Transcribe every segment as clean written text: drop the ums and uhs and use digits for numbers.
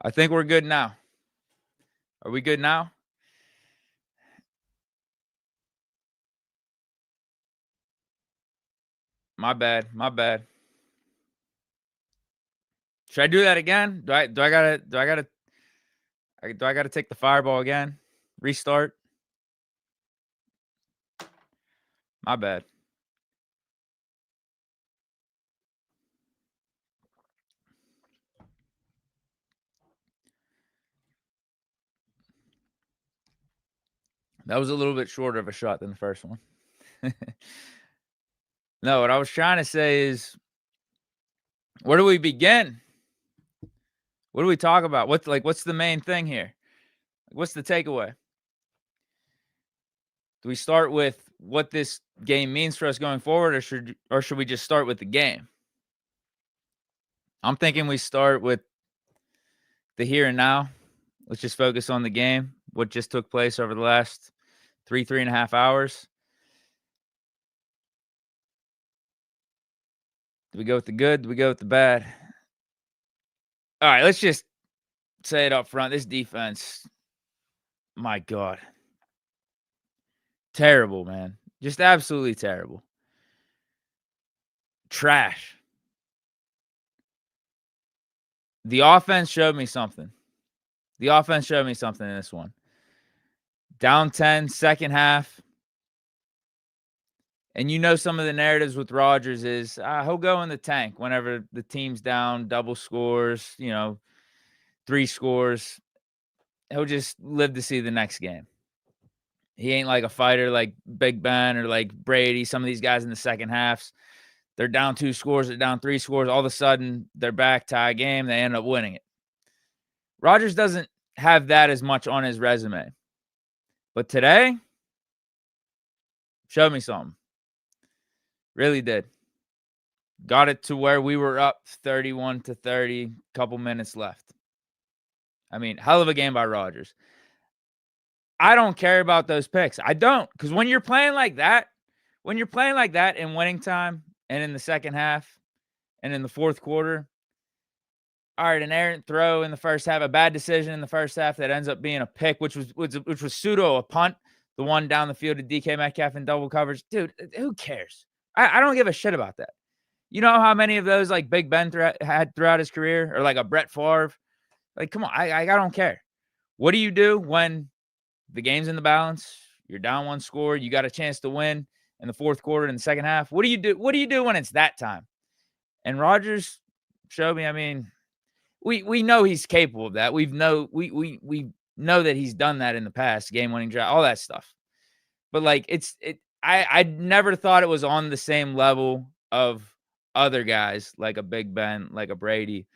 I think we're good now. Are we good now? My bad. My bad. Should I do that again? Do I gotta take the fireball again? Restart? My bad. That was a little bit shorter of a shot than the first one. No, what I was trying to say is, where do we begin? What do we talk about? What's the main thing here? What's the takeaway? Do we start with what this game means for us going forward, or should we just start with the game? I'm thinking we start with the here and now. Let's just focus on the game, what just took place over the last 3.5 hours. Do we go with the good? Do we go with the bad? All right, let's just say it up front. This defense, my God. Terrible, man. Just absolutely terrible. Trash. The offense showed me something. The offense showed me something in this one. Down 10, second half. And you know some of the narratives with Rodgers is he'll go in the tank whenever the team's down, double scores, 3 scores. He'll just live to see the next game. He ain't like a fighter like Big Ben or like Brady. Some of these guys in the second halves, they're down 2 scores, they're down 3 scores. All of a sudden, they're back, tie game. They end up winning it. Rodgers doesn't have that as much on his resume. But today, showed me something. Really did. Got it to where we were up 31-30, couple minutes left. I mean, hell of a game by Rodgers. I don't care about those picks. I don't, because when you're playing like that in winning time and in the second half and in the fourth quarter, all right, an errant throw in the first half, a bad decision in the first half that ends up being a pick, which was pseudo a punt, the one down the field to DK Metcalf in double coverage. Dude, who cares? I don't give a shit about that. You know how many of those like Big Ben had throughout his career, or like a Brett Favre? Like, come on, I don't care. What do you do when the game's in the balance? You're down 1 score. You got a chance to win in the fourth quarter, in the second half. What do you do? What do you do when it's that time? And Rodgers showed me. I mean, we know he's capable of that. We know that he's done that in the past, game-winning drive, all that stuff. But like, I never thought it was on the same level of other guys like a Big Ben, like a Brady,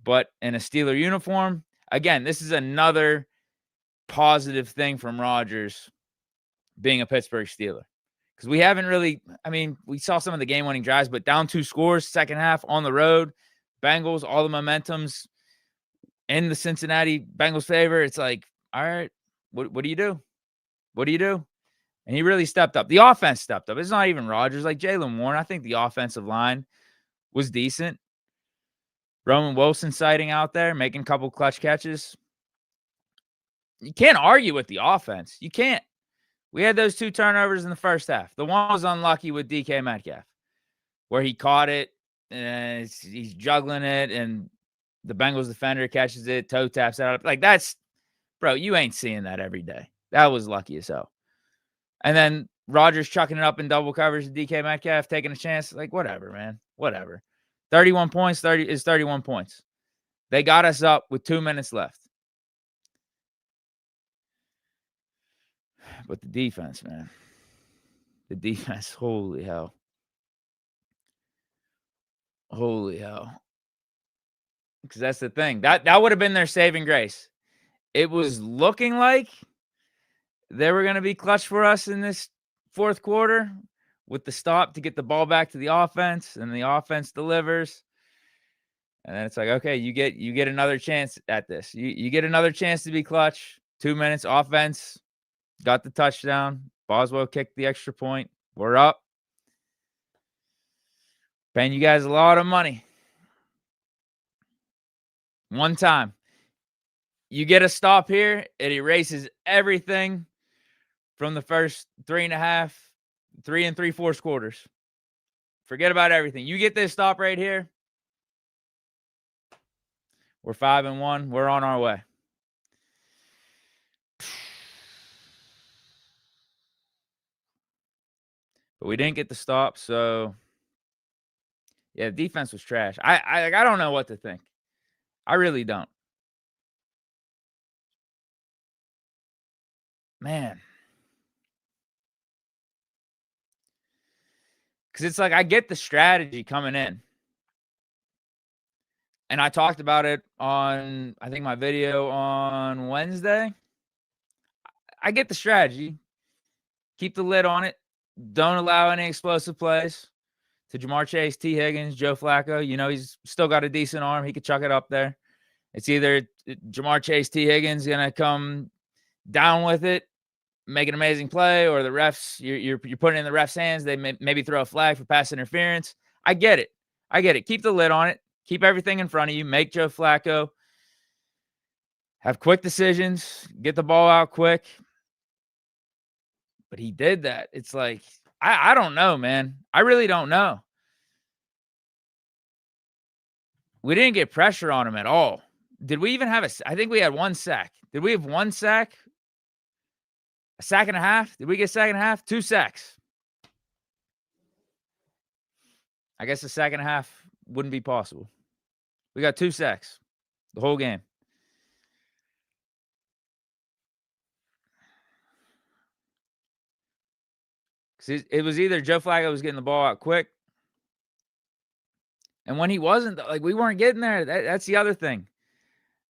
but in a Steeler uniform. Again, this is another positive thing from Rodgers being a Pittsburgh Steeler, because we haven't really, I mean, we saw some of the game-winning drives, but down 2 scores, second half on the road, Bengals, all the momentum's in the Cincinnati Bengals favor. It's like, all right, what do you do? What do you do? And he really stepped up. The offense stepped up. It's not even Rodgers. Like Jalen Warren, I think the offensive line was decent. Roman Wilson sighting out there, making a couple clutch catches. You can't argue with the offense. You can't. We had those 2 turnovers in the first half. The one was unlucky with DK Metcalf, where he caught it, and he's juggling it, and the Bengals defender catches it, toe taps out. Like, that's, bro, you ain't seeing that every day. That was lucky as hell. And then Rodgers chucking it up in double coverage to DK Metcalf, taking a chance. Like, whatever, man. Whatever. 31 points, 31 points. They got us up with 2 minutes left. But the defense, man. The defense, holy hell. Holy hell. Because that's the thing. That would have been their saving grace. It was looking like they were going to be clutch for us in this fourth quarter with the stop to get the ball back to the offense, and the offense delivers. And then it's like, okay, you get another chance at this. You get another chance to be clutch. 2 minutes, offense got the touchdown. Boswell kicked the extra point. We're up. Paying you guys a lot of money. One time. You get a stop here, it erases everything from the first 3 3 quarters. Forget about everything. You get this stop right here, we're 5-1. We're on our way. But we didn't get the stop, so yeah, the defense was trash. I don't know what to think. I really don't. Man. Because it's like I get the strategy coming in. And I talked about it on, I think, my video on Wednesday. I get the strategy. Keep the lid on it. Don't allow any explosive plays to Jamar Chase, T. Higgins, Joe Flacco. You know, he's still got a decent arm. He could chuck it up there. It's either Jamar Chase, T. Higgins going to come down with it, make an amazing play, or the refs, you're putting it in the refs' hands. They maybe throw a flag for pass interference. I get it. Keep the lid on it. Keep everything in front of you. Make Joe Flacco have quick decisions. Get the ball out quick. But he did that. It's like, I don't know, man. I really don't know. We didn't get pressure on him at all. Did we even have I think we had 1 sack. Did we have 1 sack? A sack and a half? Did we get a sack and a half? 2 sacks. I guess a sack and a half wouldn't be possible. We got 2 sacks the whole game. Because it was either Joe Flacco was getting the ball out quick, and when he wasn't, like, we weren't getting there. That's the other thing.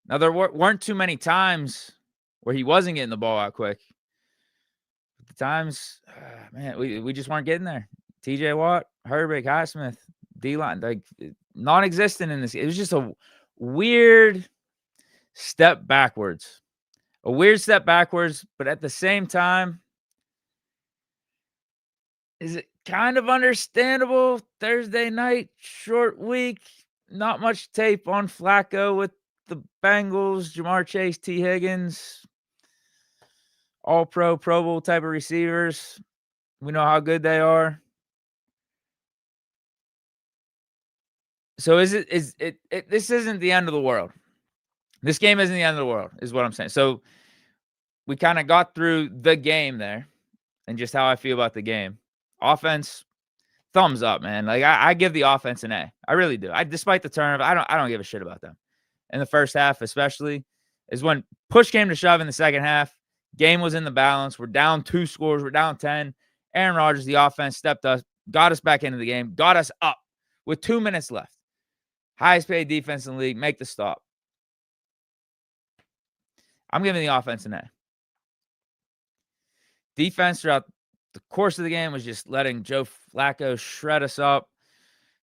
Now, there weren't too many times where he wasn't getting the ball out quick. But the times, man, we just weren't getting there. TJ Watt, Herbig, Highsmith, D-line, like, non-existent in this. It was just a weird step backwards. But at the same time, is it kind of understandable? Thursday night, short week, not much tape on Flacco with the Bengals, Jamar Chase, T. Higgins, all-pro, Pro Bowl type of receivers. We know how good they are. So this isn't the end of the world. This game isn't the end of the world, is what I'm saying. So we kind of got through the game there and just how I feel about the game. Offense, thumbs up, man. Like, I give the offense an A. I really do. Despite the turnover, I don't give a shit about them. In the first half, especially, is when push came to shove in the second half. Game was in the balance. We're down 2 scores. We're down 10. Aaron Rodgers, the offense, stepped us, got us back into the game, got us up with 2 minutes left. Highest paid defense in the league. Make the stop. I'm giving the offense an A. Defense throughout the course of the game was just letting Joe Flacco shred us up.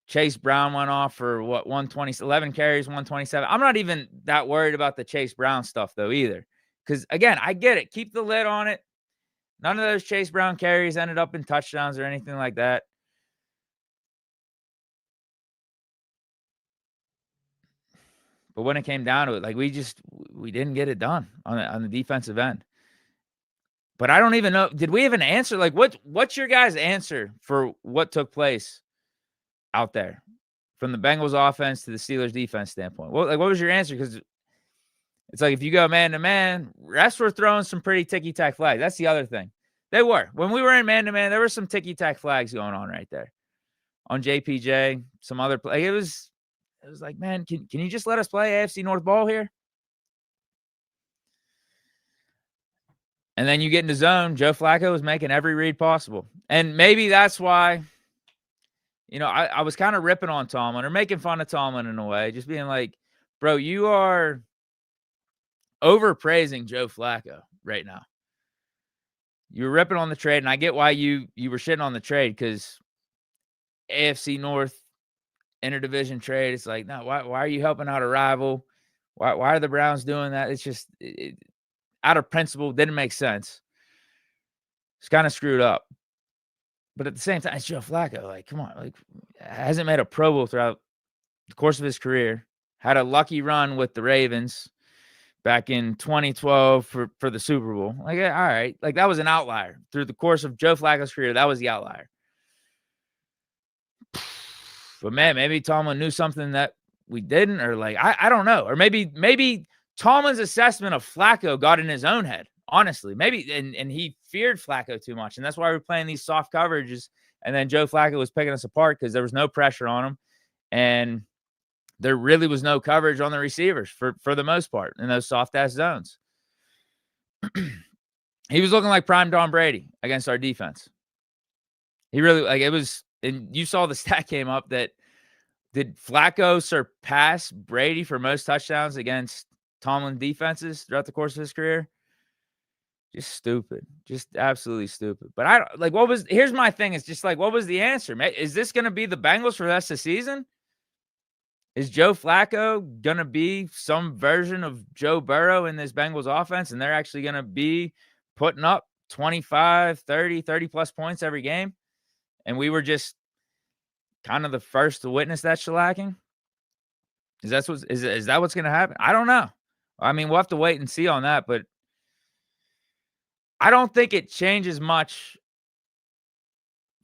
Chase Brown went off for 11 carries, 127. I'm not even that worried about the Chase Brown stuff, though, either. Because, again, I get it. Keep the lid on it. None of those Chase Brown carries ended up in touchdowns or anything like that. But when it came down to it, like, we didn't get it done on the defensive end. But I don't even know. Did we even answer? Like, what's your guys' answer for what took place out there from the Bengals offense to the Steelers defense standpoint? What was your answer? Because it's like, if you go man to man, refs were throwing some pretty ticky-tack flags. That's the other thing. They were. When we were in man to man, there were some ticky-tack flags going on right there. On JPJ, some other play. It was like, man, can you just let us play AFC North ball here? And then you get into zone. Joe Flacco was making every read possible. And maybe that's why, I was kind of ripping on Tomlin or making fun of Tomlin in a way, just being like, bro, you are overpraising Joe Flacco right now. You're ripping on the trade, and I get why you were shitting on the trade, because AFC North interdivision trade, it's like, no, why are you helping out a rival? Why are the Browns doing that? It's just out of principle, didn't make sense. It's kind of screwed up. But at the same time, it's Joe Flacco. Like, come on. Like, hasn't made a Pro Bowl throughout the course of his career. Had a lucky run with the Ravens. back in 2012 for the Super Bowl. Like, all right, like that was an outlier through the course of Joe Flacco's career. That was the outlier. But man, maybe Tomlin knew something that we didn't, or like I don't know, or maybe Tomlin's assessment of Flacco got in his own head. Honestly, maybe and he feared Flacco too much, and that's why we're playing these soft coverages. And then Joe Flacco was picking us apart because there was no pressure on him, and there really was no coverage on the receivers for the most part in those soft ass zones. He was looking like prime Tom Brady against our defense. He really, like, it was, and you saw the stat came up that did Flacco surpass Brady for most touchdowns against Tomlin defenses throughout the course of his career? Just stupid. Just absolutely stupid. But I don't, like, here's my thing. It's just like, what was the answer? Is this going to be the Bengals for the rest of the season? Is Joe Flacco going to be some version of Joe Burrow in this Bengals offense, and they're actually going to be putting up 25, 30 plus points every game? And we were just kind of the first to witness that shellacking? Is that what's going to happen? I don't know. I mean, we'll have to wait and see on that, but I don't think it changes much,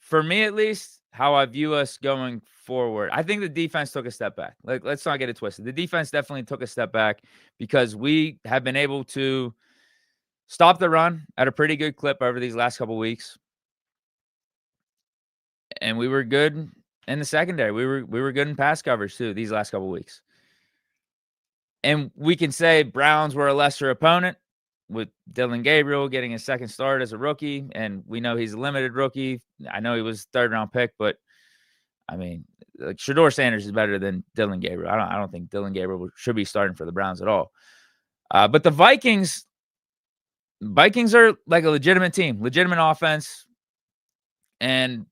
for me at least, how I view us going forward. I think the defense took a step back. Like, let's not get it twisted. The defense definitely took a step back because we have been able to stop the run at a pretty good clip over these last couple weeks. And we were good in the secondary. We were good in pass coverage too these last couple weeks. And we can say Browns were a lesser opponent with Dillon Gabriel getting his second start as a rookie, and we know he's a limited rookie. I know he was third-round pick, but I mean, like, Shedeur Sanders is better than Dillon Gabriel. I don't think Dillon Gabriel should be starting for the Browns at all. But the Vikings are like a legitimate team, legitimate offense, and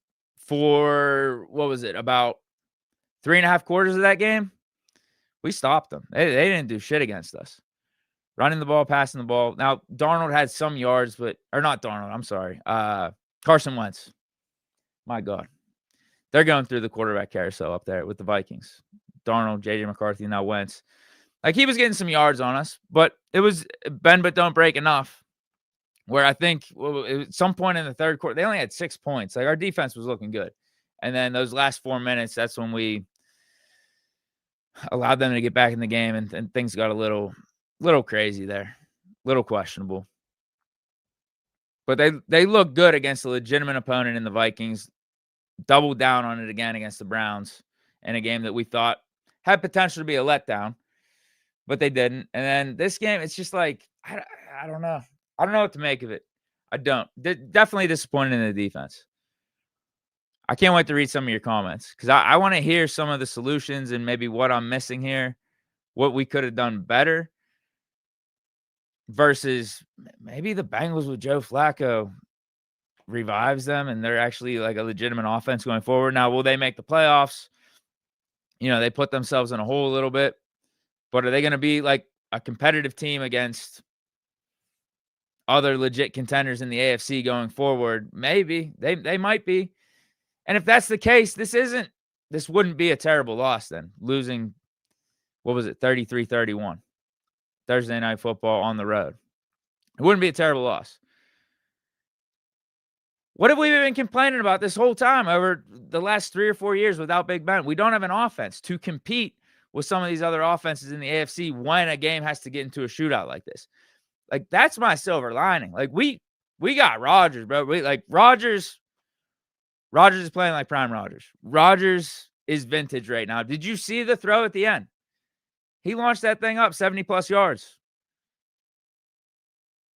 for what was it, about 3.5 quarters of that game, we stopped them. They didn't do shit against us. Running the ball, passing the ball. Now, Darnold had some yards, but – or not Darnold, I'm sorry. Carson Wentz. My God. They're going through the quarterback carousel up there with the Vikings. Darnold, J.J. McCarthy, now Wentz. Like, he was getting some yards on us, but it was bend but don't break enough, where I think at some point in the third quarter, they only had 6 points. Like, our defense was looking good. And then those last 4 minutes, that's when we allowed them to get back in the game, and things got a little crazy there, little questionable. But they look good against a legitimate opponent in the Vikings. Doubled down on it again against the Browns in a game that we thought had potential to be a letdown, but they didn't. And then this game, it's just like, I don't know. I don't know what to make of it. I don't. Definitely disappointed in the defense. I can't wait to read some of your comments because I want to hear some of the solutions and maybe what I'm missing here, what we could have done better versus maybe the Bengals with Joe Flacco revives them and they're actually like a legitimate offense going forward. Now, will they make the playoffs? You know, they put themselves in a hole a little bit, but are they going to be like a competitive team against other legit contenders in the AFC going forward? Maybe they might be. And if that's the case, this wouldn't be a terrible loss then. Losing, what was it, 33-31 Thursday Night Football on the road. It wouldn't be a terrible loss. What have we been complaining about this whole time over the last 3 or 4 years without Big Ben? We don't have an offense to compete with some of these other offenses in the AFC when a game has to get into a shootout like this. Like, that's my silver lining. Like, we got Rodgers, bro. Rodgers is playing like prime Rodgers. Rodgers is vintage right now. Did you see the throw at the end? He launched that thing up 70-plus yards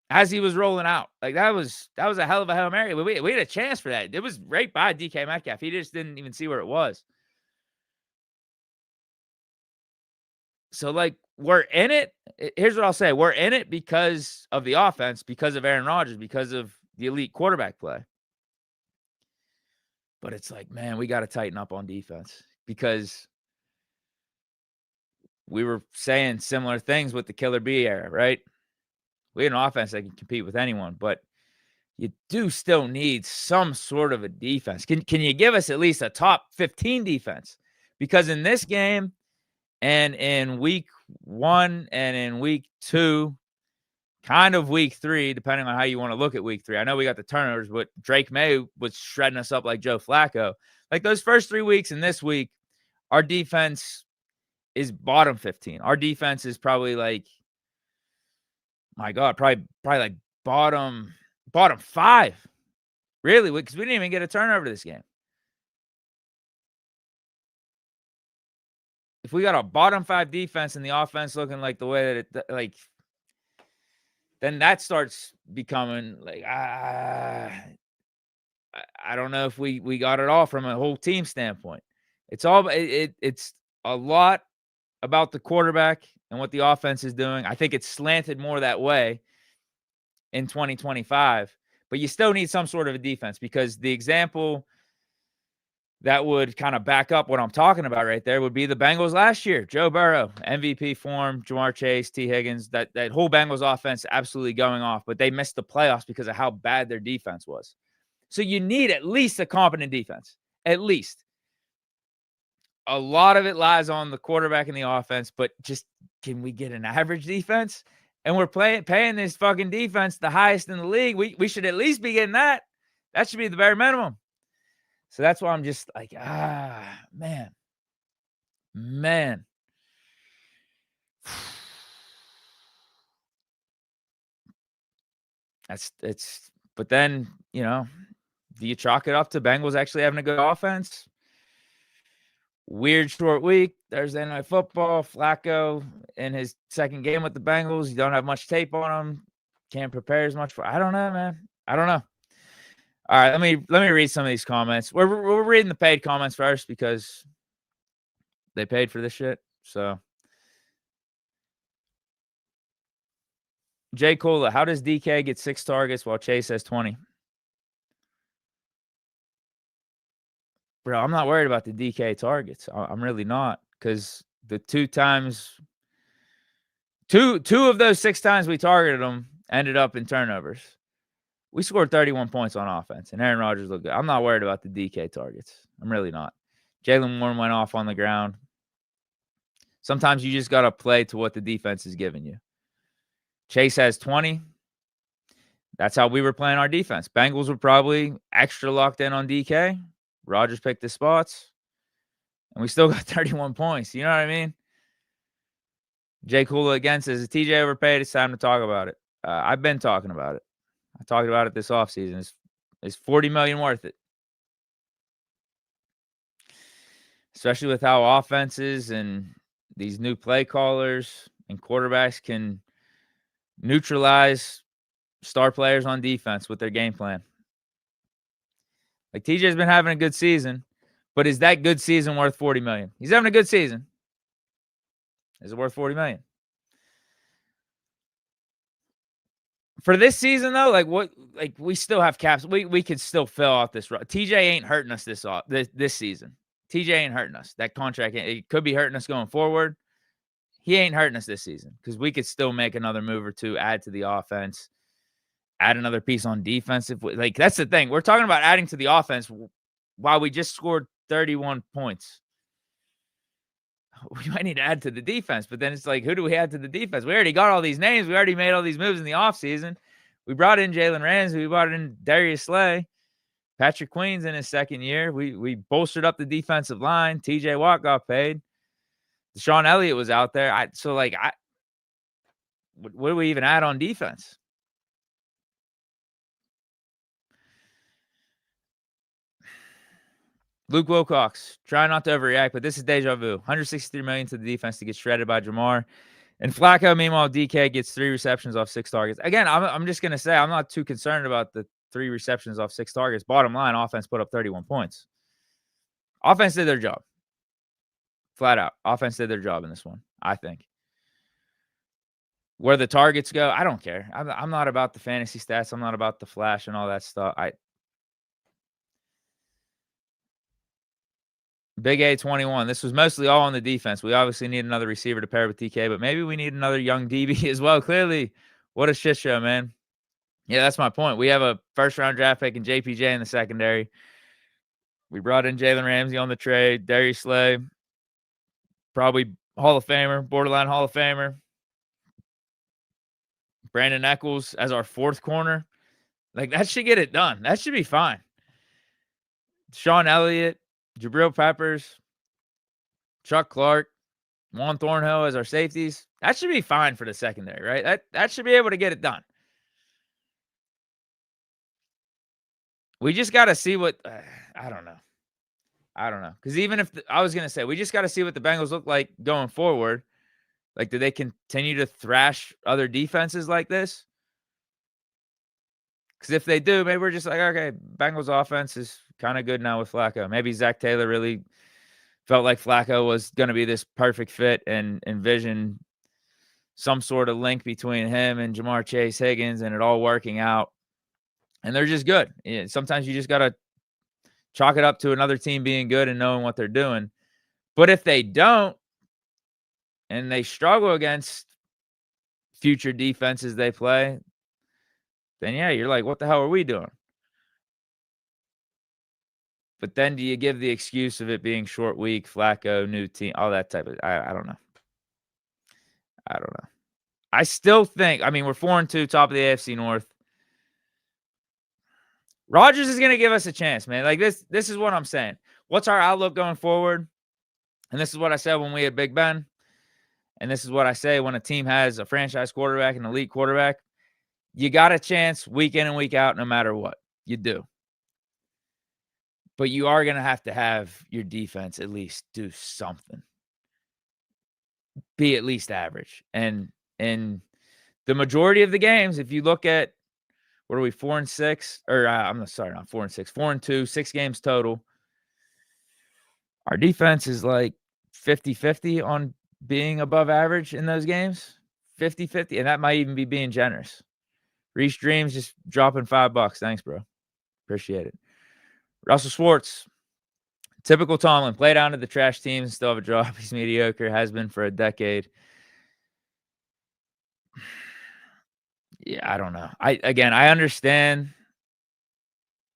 as he was rolling out. Like, that was a hell of a Hail Mary. We had a chance for that. It was right by DK Metcalf. He just didn't even see where it was. So, like, we're in it. Here's what I'll say. We're in it because of the offense, because of Aaron Rodgers, because of the elite quarterback play. But it's like, man, we got to tighten up on defense because we were saying similar things with the Killer B era, right? We had an offense that can compete with anyone, but you do still need some sort of a defense. Can you give us at least a top 15 defense? Because in this game, And in week 1 and in week 2, kind of week 3, depending on how you want to look at week 3. I know we got the turnovers, but Drake May was shredding us up like Joe Flacco. Like those first 3 weeks and this week, our defense is bottom 15. Our defense is probably like, my God, probably like bottom 5. Really, because we didn't even get a turnover this game. If we got a bottom 5 defense and the offense looking like the way that it like, then that starts becoming like, I don't know if we got it all from a whole team standpoint. It's a lot about the quarterback and what the offense is doing. I think it's slanted more that way in 2025, but you still need some sort of a defense, because the example that would kind of back up what I'm talking about right there would be the Bengals last year. Joe Burrow, MVP form, Jamar Chase, T. Higgins, that whole Bengals offense absolutely going off, but they missed the playoffs because of how bad their defense was. So you need at least a competent defense, at least. A lot of it lies on the quarterback and the offense, but just, can we get an average defense? And we're paying this fucking defense the highest in the league. We should at least be getting that. That should be the bare minimum. So that's why I'm just like, man. But then, do you chalk it up to Bengals actually having a good offense? Weird short week, Thursday Night Football, Flacco in his second game with the Bengals. You don't have much tape on him. Can't prepare as much I don't know, man. I don't know. All right, let me read some of these comments. We're reading the paid comments first because they paid for this shit. So, Jay Cola, how does DK get 6 targets while Chase has 20? Bro, I'm not worried about the DK targets. I'm really not, because the 2 of those 6 times we targeted them ended up in turnovers. We scored 31 points on offense, and Aaron Rodgers looked good. I'm not worried about the DK targets. I'm really not. Jalen Warren went off on the ground. Sometimes you just got to play to what the defense is giving you. Chase has 20. That's how we were playing our defense. Bengals were probably extra locked in on DK. Rodgers picked his spots, and we still got 31 points. You know what I mean? Jay Kula again says, is TJ overpaid? It's time to talk about it. I've been talking about it. I talked about it this offseason. Is $40 million worth it? Especially with how offenses and these new play callers and quarterbacks can neutralize star players on defense with their game plan. Like, TJ's been having a good season, but is that good season worth $40 million? He's having a good season. Is it worth $40 million? For this season, though, we still have caps. We could still fill out this. TJ ain't hurting us this season. TJ ain't hurting us. That contract, it could be hurting us going forward. He ain't hurting us this season, because we could still make another move or two, add to the offense, add another piece on defense. That's the thing. We're talking about adding to the offense while we just scored 31 points. We might need to add to the defense, but then it's like, who do we add to the defense? We already got all these names. We already made all these moves in the offseason. We brought in Jalen Ramsey. We brought in Darius Slay. Patrick Queen's in his second year. We bolstered up the defensive line. TJ Watt got paid. Deshaun Elliott was out there. What do we even add on defense? Luke Wilcox, try not to overreact, but this is deja vu. $163 million to the defense to get shredded by Jamar. And Flacco, meanwhile, DK gets 3 receptions off 6 targets. Again, I'm just going to say I'm not too concerned about the 3 receptions off 6 targets. Bottom line, offense put up 31 points. Offense did their job. Flat out. Offense did their job in this one, I think. Where the targets go, I don't care. I'm not about the fantasy stats. I'm not about the flash and all that stuff. Big A21. This was mostly all on the defense. We obviously need another receiver to pair with DK, but maybe we need another young DB as well. Clearly, what a shit show, man. Yeah, that's my point. We have a first-round draft pick in JPJ in the secondary. We brought in Jalen Ramsey on the trade. Darius Slay, probably Hall of Famer, borderline Hall of Famer. Brandon Eccles as our fourth corner. Like, that should get it done. That should be fine. Sean Elliott, Jabril Peppers, Chuck Clark, Juan Thornhill as our safeties. That should be fine for the secondary, right? That should be able to get it done. We just got to see what I don't know. Because even if I was going to say, we just got to see what the Bengals look like going forward. Like, do they continue to thrash other defenses like this? Because if they do, maybe we're just like, okay, Bengals offense is kind of good now with Flacco. Maybe Zach Taylor really felt like Flacco was going to be this perfect fit and envisioned some sort of link between him and Jamar Chase Higgins and it all working out. And they're just good. Sometimes you just got to chalk it up to another team being good and knowing what they're doing. But if they don't, and they struggle against future defenses they play, then yeah, you're like, what the hell are we doing? But then do you give the excuse of it being short week, Flacco, new team, all that type of I don't know. I still think, I mean, we're 4-2, top of the AFC North. Rodgers is going to give us a chance, man. Like, this is what I'm saying. What's our outlook going forward? And this is what I said when we had Big Ben. And this is what I say when a team has a franchise quarterback, an elite quarterback. You got a chance week in and week out no matter what. You do. But you are going to have your defense at least do something. Be at least average. And the majority of the games, if you look at, what are we, 4-6? Or I'm sorry, not 4-6, 4-2, 6 games total. Our defense is like 50-50 on being above average in those games. 50-50. And that might even be being generous. Reese Dreams just dropping $5. Thanks, bro. Appreciate it. Russell Schwartz. Typical Tomlin. Play down to the trash teams and still have a job. He's mediocre. Has been for a decade. Yeah, I don't know. I understand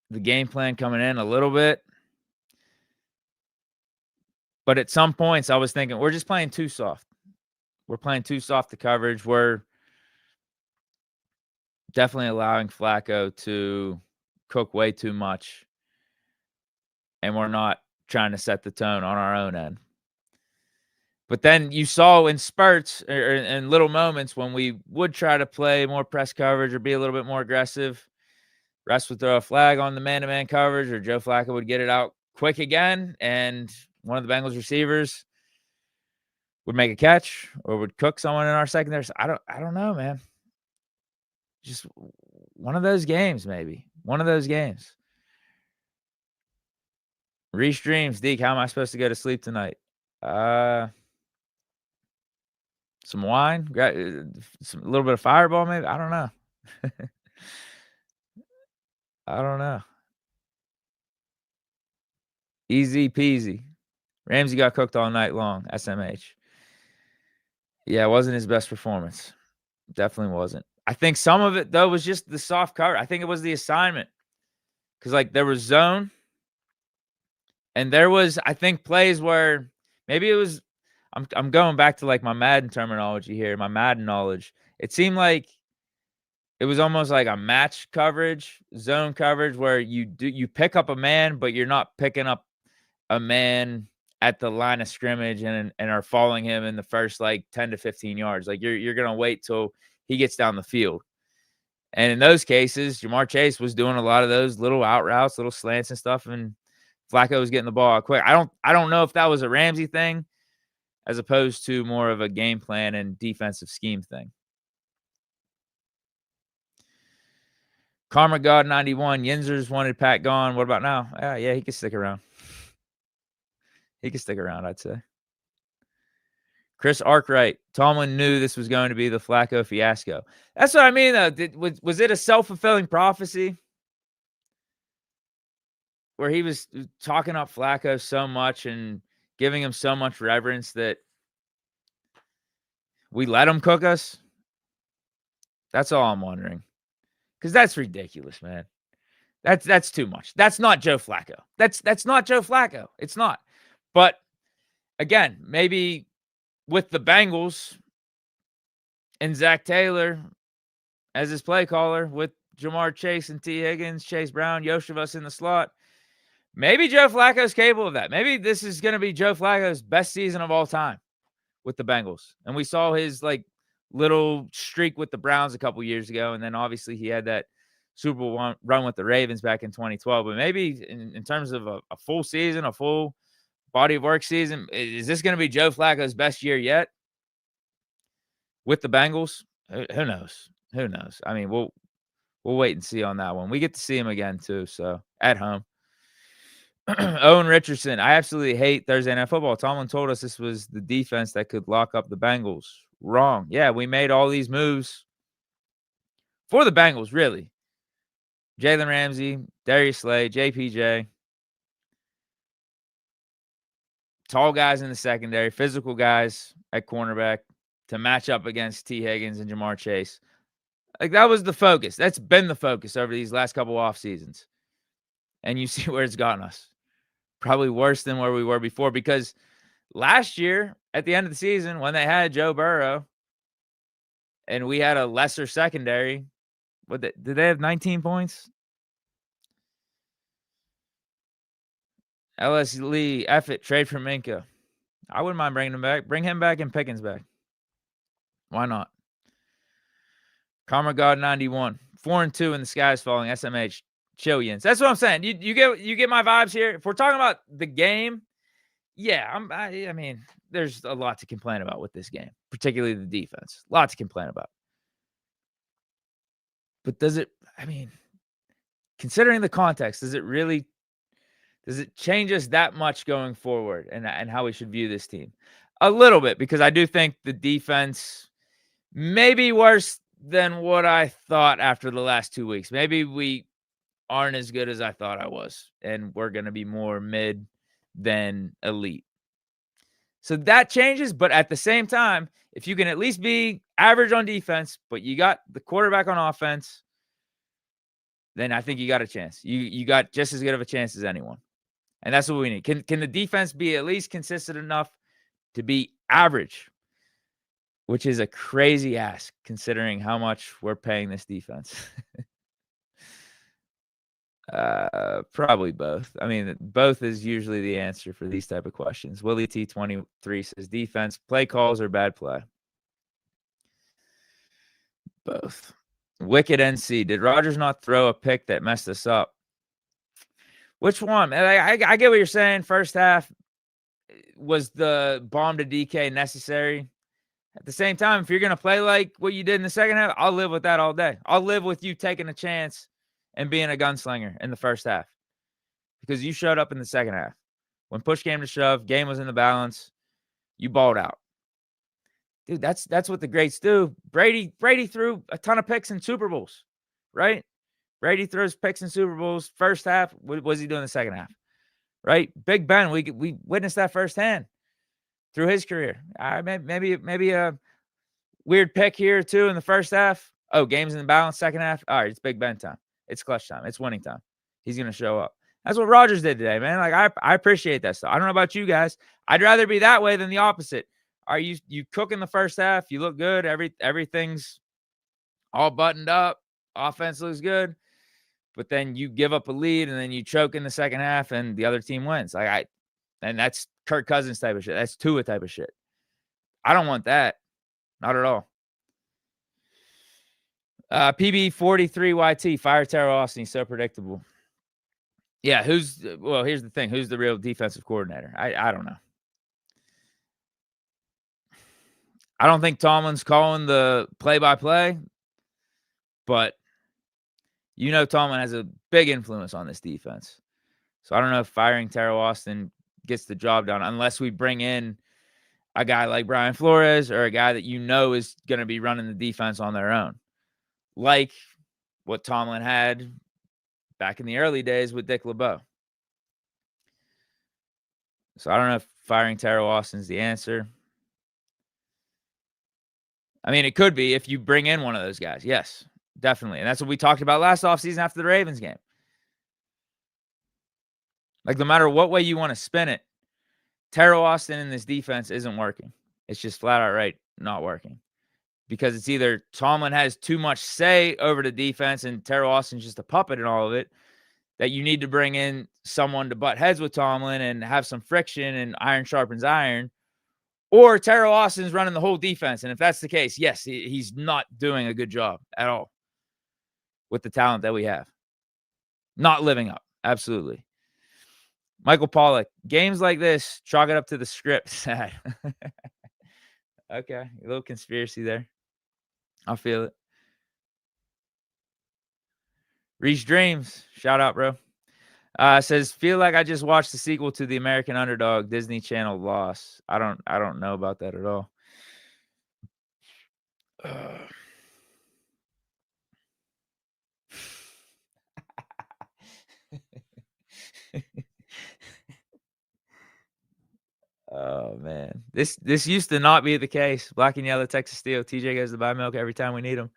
the game plan coming in a little bit. But at some points, I was thinking, we're just playing too soft. We're playing too soft to coverage. We're definitely allowing Flacco to cook way too much. And we're not trying to set the tone on our own end. But then you saw in spurts or in little moments when we would try to play more press coverage or be a little bit more aggressive, Russ would throw a flag on the man-to-man coverage, or Joe Flacco would get it out quick again, and one of the Bengals receivers would make a catch or would cook someone in our secondary. So I don't know, man. Just one of those games, maybe. One of those games. Reese Dreams, Deke, how am I supposed to go to sleep tonight? Some wine, a little bit of Fireball, maybe. I don't know. I don't know. Easy peasy. Ramsey got cooked all night long. SMH. Yeah, it wasn't his best performance. Definitely wasn't. I think some of it, though, was just the soft cover. I think it was the assignment. Because, like, there was zone. And there was, I think, plays where maybe it was, I'm going back to, like, my Madden terminology here, my Madden knowledge. It seemed like it was almost like a match coverage, zone coverage, where you pick up a man, but you're not picking up a man at the line of scrimmage and are following him in the first like 10 to 15 yards. Like you're going to wait till he gets down the field. And in those cases, Jamar Chase was doing a lot of those little out routes, little slants and stuff, and Flacco was getting the ball out quick. I don't know if that was a Ramsey thing as opposed to more of a game plan and defensive scheme thing. Karma God 91, Yinzers wanted Pat gone. What about now? Yeah, he could stick around. He could stick around, I'd say. Chris Arkwright, Tomlin knew this was going to be the Flacco fiasco. That's what I mean, though. Was it a self-fulfilling prophecy where he was talking up Flacco so much and giving him so much reverence that we let him cook us? That's all I'm wondering. Because that's ridiculous, man. That's too much. That's not Joe Flacco. That's not Joe Flacco. It's not. But again, maybe with the Bengals and Zach Taylor as his play caller with Jamar Chase and T. Higgins, Chase Brown, Yoshivas in the slot. Maybe Joe Flacco's capable of that. Maybe this is going to be Joe Flacco's best season of all time with the Bengals. And we saw his little streak with the Browns a couple years ago. And then obviously he had that Super Bowl run with the Ravens back in 2012. But maybe in terms of a full season, a full body of work season, is this going to be Joe Flacco's best year yet with the Bengals? Who knows? Who knows? I mean, we'll wait and see on that one. We get to see him again too, so at home. Owen Richardson, I absolutely hate Thursday Night Football. Tomlin told us this was the defense that could lock up the Bengals. Wrong. Yeah, we made all these moves for the Bengals, really. Jalen Ramsey, Darius Slay, JPJ. Tall guys in the secondary, physical guys at cornerback to match up against T. Higgins and Jamar Chase. That was the focus. That's been the focus over these last couple off seasons. And you see where it's gotten us. Probably worse than where we were before, because last year at the end of the season when they had Joe Burrow and we had a lesser secondary, did they have 19 points? LS Lee, F it, trade for Minka. I wouldn't mind bringing him back. Bring him back and Pickens back. Why not? Karma God 91. 4-2 in the sky's falling. SMH. Chillians. That's what I'm saying. You get my vibes here. If we're talking about the game, yeah, I mean, there's a lot to complain about with this game, particularly the defense. A lot to complain about. But considering the context, does it change us that much going forward and how we should view this team? A little bit, because I do think the defense may be worse than what I thought after the last 2 weeks. Maybe we aren't as good as I thought I was, and we're going to be more mid than elite. So that changes, but at the same time, if you can at least be average on defense, but you got the quarterback on offense, then I think you got a chance. You got just as good of a chance as anyone. And that's what we need. Can the defense be at least consistent enough to be average? Which is a crazy ask considering how much we're paying this defense. Probably both. I mean, both is usually the answer for these type of questions. Willie T23 says defense, play calls, or bad play. Both. Wicked NC, did Rodgers not throw a pick that messed us up? Which one? I get what you're saying. First half, was the bomb to DK necessary? At the same time, if you're going to play like what you did in the second half, I'll live with that all day. I'll live with you taking a chance and being a gunslinger in the first half, because you showed up in the second half. When push came to shove, game was in the balance, you balled out. Dude, that's what the greats do. Brady threw a ton of picks in Super Bowls, right? Brady throws picks in Super Bowls. First half, what was he doing in the second half? Right? Big Ben, we witnessed that firsthand through his career. Maybe a weird pick here or two in the first half. Oh, game's in the balance, second half. All right, it's Big Ben time. It's clutch time. It's winning time. He's going to show up. That's what Rodgers did today, man. I appreciate that stuff. I don't know about you guys. I'd rather be that way than the opposite. Are you cook in the first half? You look good. Everything's all buttoned up. Offense looks good. But then you give up a lead and then you choke in the second half and the other team wins. And that's Kirk Cousins type of shit. That's Tua type of shit. I don't want that. Not at all. PB43YT, fire Teryl Austin. He's so predictable. Yeah, here's the thing. Who's the real defensive coordinator? I don't know. I don't think Tomlin's calling the play-by-play, but Tomlin has a big influence on this defense. So I don't know if firing Teryl Austin gets the job done unless we bring in a guy like Brian Flores or a guy that is going to be running the defense on their own, like what Tomlin had back in the early days with Dick LeBeau. So I don't know if firing Teryl Austin's the answer. I mean, it could be if you bring in one of those guys. Yes, definitely. And that's what we talked about last offseason after the Ravens game. No matter what way you want to spin it, Teryl Austin in this defense isn't working. It's just flat out right not working. Because it's either Tomlin has too much say over the defense and Teryl Austin's just a puppet in all of it, that you need to bring in someone to butt heads with Tomlin and have some friction and iron sharpens iron, or Teryl Austin's running the whole defense. And if that's the case, yes, he's not doing a good job at all with the talent that we have. Not living up. Absolutely. Michael Pollock, games like this, chalk it up to the script. Sad. Okay, a little conspiracy there. I feel it. Reach Dreams, shout out, bro. Says, feel like I just watched the sequel to The American Underdog, Disney Channel Loss. I don't know about that at all. Oh man, this used to not be the case. Black and yellow, Texas Steel. TJ goes to buy milk every time we need him.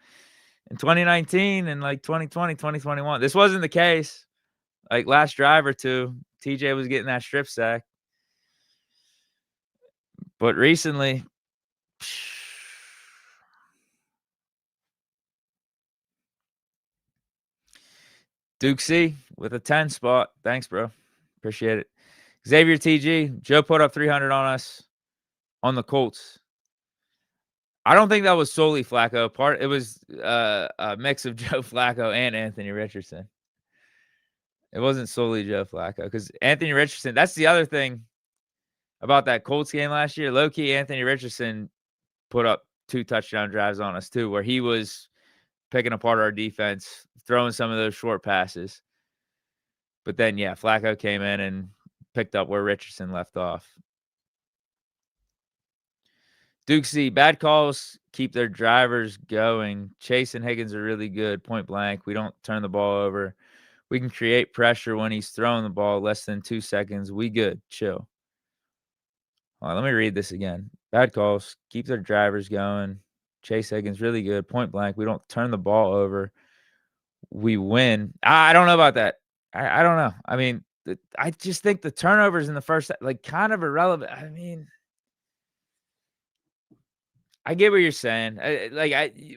In 2019 and like 2020, 2021, this wasn't the case. Like last drive or two, TJ was getting that strip sack. But recently, Duke C with a 10 spot. Thanks, bro. Appreciate it. Xavier TG, Joe put up 300 on us on the Colts. I don't think that was solely Flacco. It was a mix of Joe Flacco and Anthony Richardson. It wasn't solely Joe Flacco because Anthony Richardson, that's the other thing about that Colts game last year. Low-key, Anthony Richardson put up 2 touchdown drives on us too, where he was picking apart our defense, throwing some of those short passes. But then, yeah, Flacco came in and picked up where Richardson left off. Duke C, bad calls keep their drivers going. Chase and Higgins are really good, point blank. We don't turn the ball over. We can create pressure when he's throwing the ball less than 2 seconds. We good. Chill. Hold on, let me read this again. Bad calls keep their drivers going. Chase Higgins really good, point blank. We don't turn the ball over. We win. I don't know about that. I don't know. I mean, I just think the turnovers in the first, like, kind of irrelevant. I mean, I get what you're saying.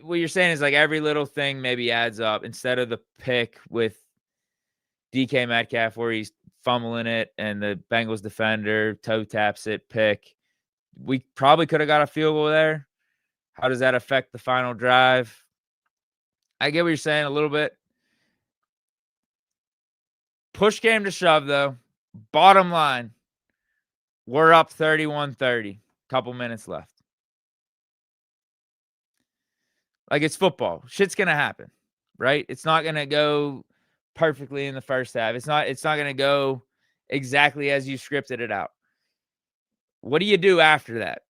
What you're saying is like every little thing maybe adds up instead of the pick with DK Metcalf where he's fumbling it and the Bengals defender toe taps it, pick. We probably could have got a field goal there. How does that affect the final drive? I get what you're saying a little bit. Push came to shove, though. Bottom line, we're up 31-30. Couple minutes left. Like, it's football. Shit's going to happen, right? It's not going to go perfectly in the first half. It's not going to go exactly as you scripted it out. What do you do after that?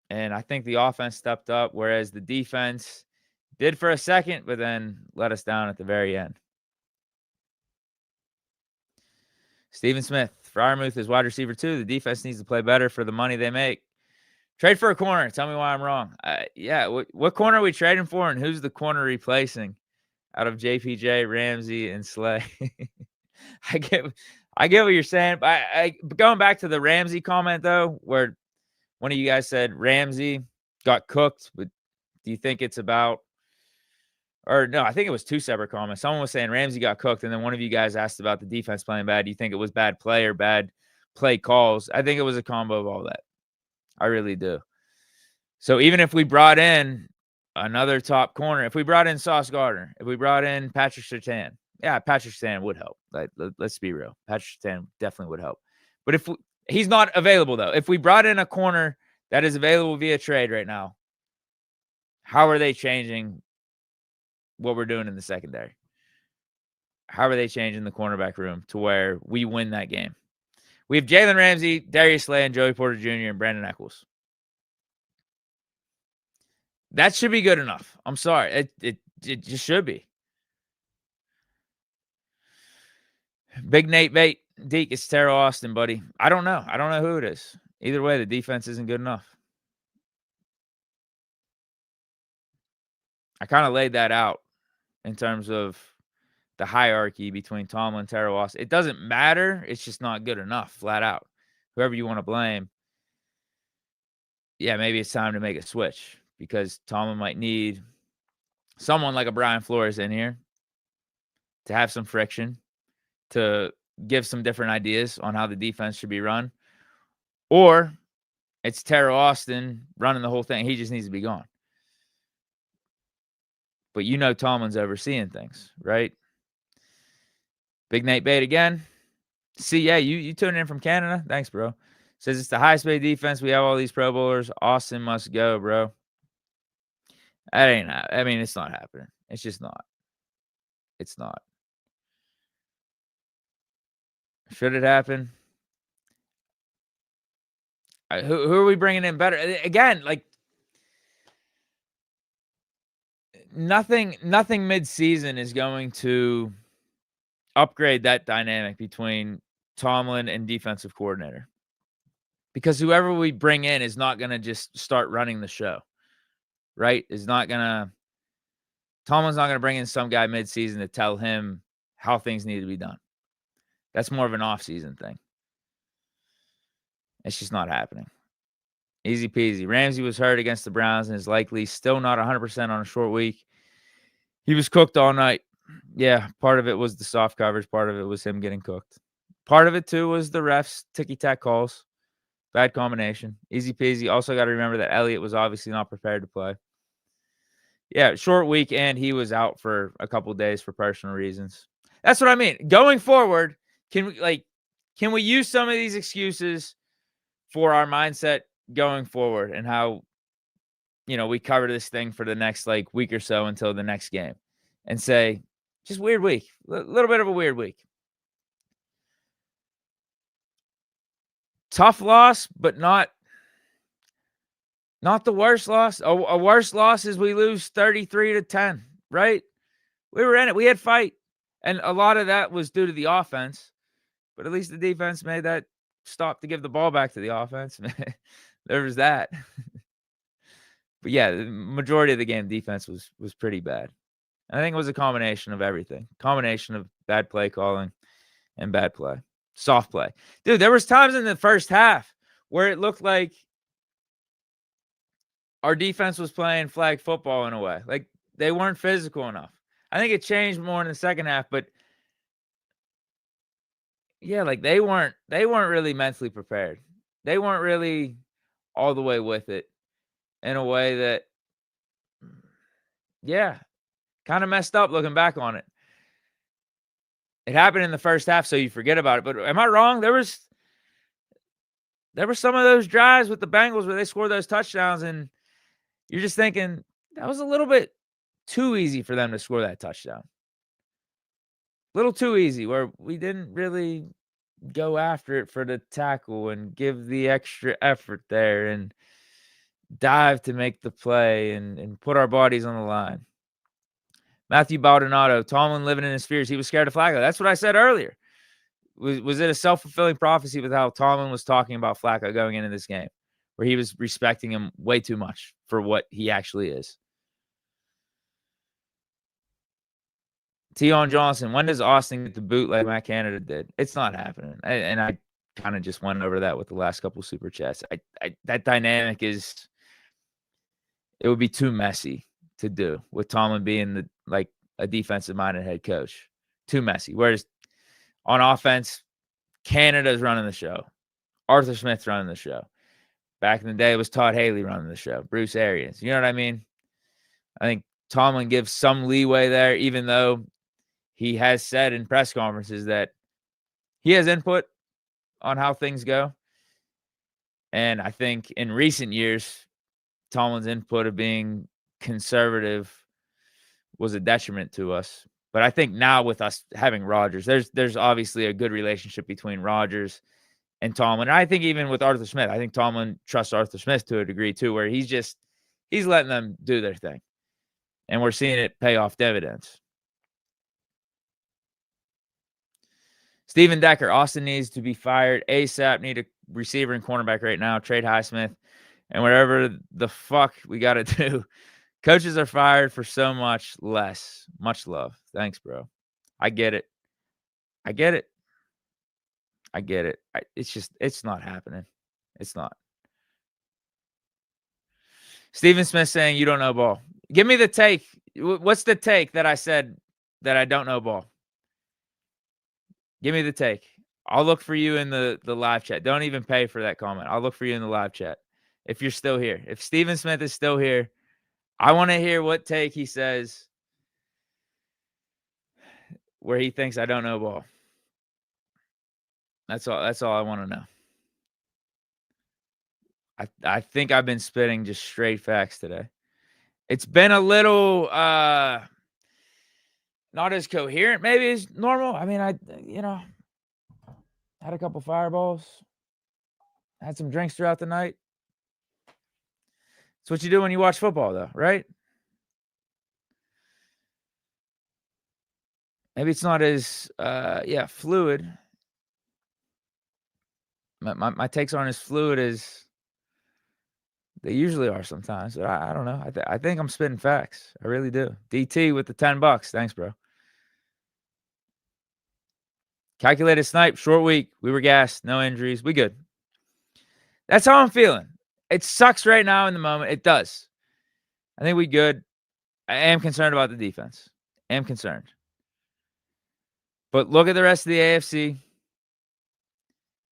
And I think the offense stepped up, whereas the defense did for a second, but then let us down at the very end. Steven Smith, Freiermuth is wide receiver 2. The defense needs to play better for the money they make. Trade for a corner. Tell me why I'm wrong. Yeah, what corner are we trading for, and who's the corner replacing out of JPJ, Ramsey, and Slay? I get what you're saying. But going back to the Ramsey comment, though, where one of you guys said Ramsey got cooked, but do you think it's about – or no, I think it was 2 separate comments. Someone was saying Ramsey got cooked, and then one of you guys asked about the defense playing bad. Do you think it was bad play or bad play calls? I think it was a combo of all that. I really do. So even if we brought in another top corner, if we brought in Sauce Gardner, if we brought in Patrick Surtain, yeah, Patrick Surtain would help. Like, let's be real. Patrick Surtain definitely would help. But he's not available, though. If we brought in a corner that is available via trade right now, how are they changing what we're doing in the secondary? How are they changing the cornerback room to where we win that game? We have Jalen Ramsey, Darius Slay, and Joey Porter Jr. and Brandon Echols. That should be good enough. I'm sorry. It just should be. Big Nate Bate, Deke, it's Teryl Austin, buddy. I don't know. I don't know who it is. Either way, the defense isn't good enough. I kind of laid that out in terms of the hierarchy between Tomlin and Teryl Austin. It doesn't matter. It's just not good enough, flat out. Whoever you want to blame. yeah, maybe it's time to make a switch because Tomlin might need someone like a Brian Flores in here to have some friction, to give some different ideas on how the defense should be run. Or it's Teryl Austin running the whole thing. He just needs to be gone. But Tomlin's overseeing things, right? Big Nate Bate again. See, yeah, you tuned in from Canada. Thanks, bro. Says it's the highest paid defense. We have all these Pro Bowlers. Austin must go, bro. It's not happening. It's just not. It's not. Should it happen? Who are we bringing in better? Again, like nothing mid-season is going to upgrade that dynamic between Tomlin and defensive coordinator. Because whoever we bring in is not going to just start running the show, right? Tomlin's not going to bring in some guy mid-season to tell him how things need to be done. That's more of an off-season thing. It's just not happening. Easy peasy. Ramsey was hurt against the Browns and is likely still not 100% on a short week. He was cooked all night. Yeah, part of it was the soft coverage. Part of it was him getting cooked. Part of it, too, was the refs' ticky-tack calls. Bad combination. Easy peasy. Also got to remember that Elliott was obviously not prepared to play. Yeah, short week, and he was out for a couple days for personal reasons. That's what I mean. Going forward, can we use some of these excuses for our mindset going forward and how, we cover this thing for the next week or so until the next game and say, just weird week, a little bit of a weird week. Tough loss, but not the worst loss. A worse loss is we lose 33-10, right? We were in it. We had fight. And a lot of that was due to the offense. But at least the defense made that stop to give the ball back to the offense. There was that. But yeah, the majority of the game defense was pretty bad. I think it was a combination of everything. Combination of bad play calling and bad play. Soft play. Dude, there was times in the first half where it looked like our defense was playing flag football in a way. Like they weren't physical enough. I think it changed more in the second half, but yeah, like they weren't really mentally prepared. They weren't really all the way with it in a way that, yeah, kind of messed up looking back on it. It happened in the first half, so you forget about it. But am I wrong? There were some of those drives with the Bengals where they scored those touchdowns, and you're just thinking that was a little bit too easy for them to score that touchdown. A little too easy, where we didn't really go after it for the tackle and give the extra effort there and dive to make the play and put our bodies on the line. Matthew Baldonado, Tomlin living in his fears. He was scared of Flacco. That's what I said earlier. Was it a self-fulfilling prophecy with how Tomlin was talking about Flacco going into this game, where he was respecting him way too much for what he actually is? Tion Johnson, when does Austin get the boot like Matt Canada did? It's not happening. And I kind of just went over that with the last couple super chats. That dynamic it would be too messy to do with Tomlin being a defensive-minded head coach. Too messy. Whereas on offense, Canada's running the show. Arthur Smith's running the show. Back in the day, it was Todd Haley running the show. Bruce Arians. You know what I mean? I think Tomlin gives some leeway there, even though he has said in press conferences that he has input on how things go. And I think in recent years, Tomlin's input of being conservative was a detriment to us. But I think now with us having Rodgers, there's obviously a good relationship between Rodgers and Tomlin. And I think even with Arthur Smith, I think Tomlin trusts Arthur Smith to a degree too, where he's letting them do their thing. And we're seeing it pay off dividends. Steven Decker, Austin needs to be fired ASAP. Need a receiver and cornerback right now. Trade Highsmith and whatever the fuck we got to do. Coaches are fired for so much less. Much love. Thanks, bro. I get it. It's not happening. It's not. Steven Smith saying you don't know ball. Give me the take. What's the take that I said that I don't know ball? Give me the take. I'll look for you in the live chat. Don't even pay for that comment. I'll look for you in the live chat. If you're still here. If Steven Smith is still here, I want to hear what take he says where he thinks I don't know ball. That's all I want to know. I think I've been spitting just straight facts today. It's been a little not as coherent maybe as normal. I mean, I had a couple fireballs. Had some drinks throughout the night. It's what you do when you watch football though, right? Maybe it's not as fluid. My takes aren't as fluid as they usually are sometimes. But I don't know. I think I'm spitting facts. I really do. DT with the $10. Thanks, bro. Calculated snipe, short week. We were gassed. No injuries. We good. That's how I'm feeling. It sucks right now in the moment. It does. I think we good. I am concerned about the defense. I am concerned. But look at the rest of the AFC.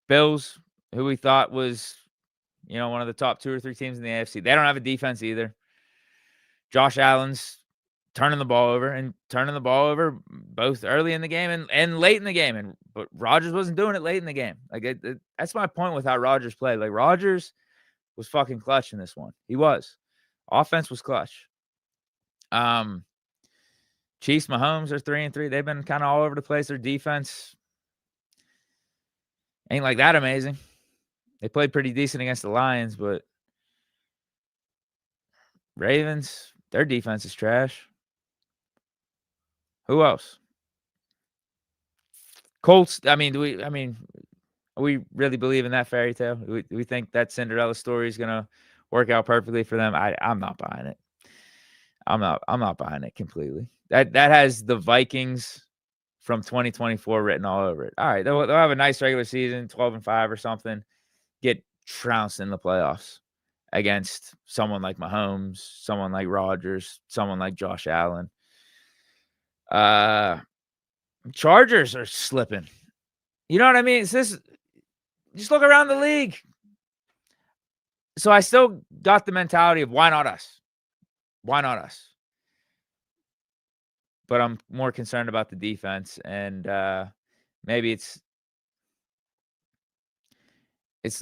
Bills, who we thought was, one of the top 2 or 3 teams in the AFC. They don't have a defense either. Josh Allen's turning the ball over both early in the game and late in the game. But Rodgers wasn't doing it late in the game. Like that's my point with how Rodgers played. Like Rodgers was fucking clutch in this one. He was. Offense was clutch. Chiefs, Mahomes are 3-3. They've been kind of all over the place. Their defense ain't like that amazing. They played pretty decent against the Lions, but Ravens, their defense is trash. Who else? Colts. We really believe in that fairy tale? Do we think that Cinderella story is gonna work out perfectly for them? I'm not buying it. I'm not buying it completely. That has the Vikings from 2024 written all over it. All right, they'll have a nice regular season, 12-5 or something. Get trounced in the playoffs against someone like Mahomes, someone like Rodgers, someone like Josh Allen. Chargers are slipping. You know what I mean? Just look around the league. So I still got the mentality of why not us? Why not us? But I'm more concerned about the defense, and maybe it's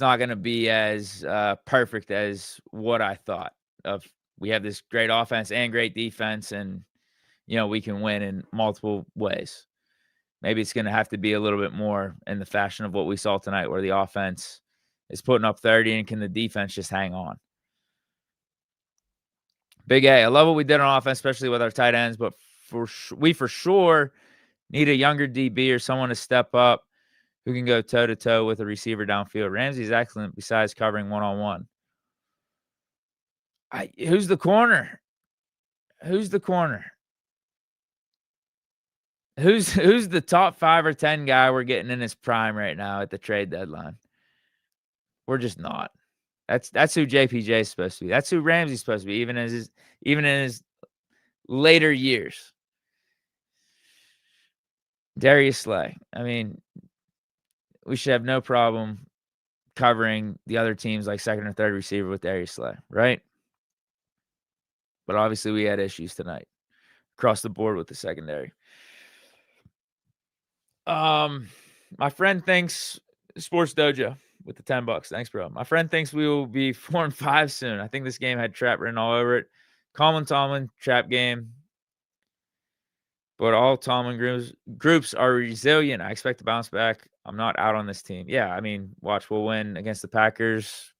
not going to be as perfect as what I thought of. We have this great offense and great defense, and we can win in multiple ways. Maybe it's going to have to be a little bit more in the fashion of what we saw tonight, where the offense is putting up 30 and can the defense just hang on. Big A. I love what we did on offense, especially with our tight ends, but we for sure need a younger DB or someone to step up who can go toe-to-toe with a receiver downfield. Ramsey's excellent besides covering one-on-one. Who's the corner? Who's the corner? Who's the top 5 or 10 guy we're getting in his prime right now at the trade deadline? We're just not. That's who JPJ is supposed to be. That's who Ramsey's supposed to be, even in his later years. Darius Slay. I mean, we should have no problem covering the other teams like second or third receiver with Darius Slay, right? But obviously we had issues tonight across the board with the secondary. My friend thinks Sports Dojo with the $10. Thanks, bro. My friend thinks we will be 4-5 soon. I think this game had trap written all over it. Tomlin, trap game. But all Tomlin groups are resilient. I expect to bounce back. I'm not out on this team. Yeah, I mean, watch, we'll win against the Packers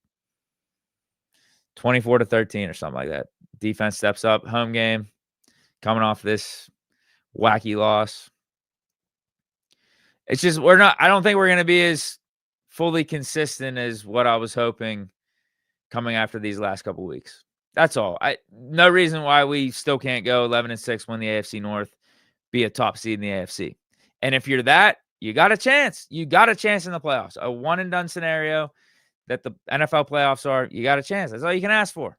24-13 or something like that. Defense steps up. Home game. Coming off this wacky loss. It's just I don't think we're going to be as fully consistent as what I was hoping coming after these last couple weeks. That's all. No reason why we still can't go 11-6, win the AFC North, be a top seed in the AFC. And if you're that, you got a chance. You got a chance in the playoffs. A one and done scenario that the NFL playoffs are, you got a chance. That's all you can ask for.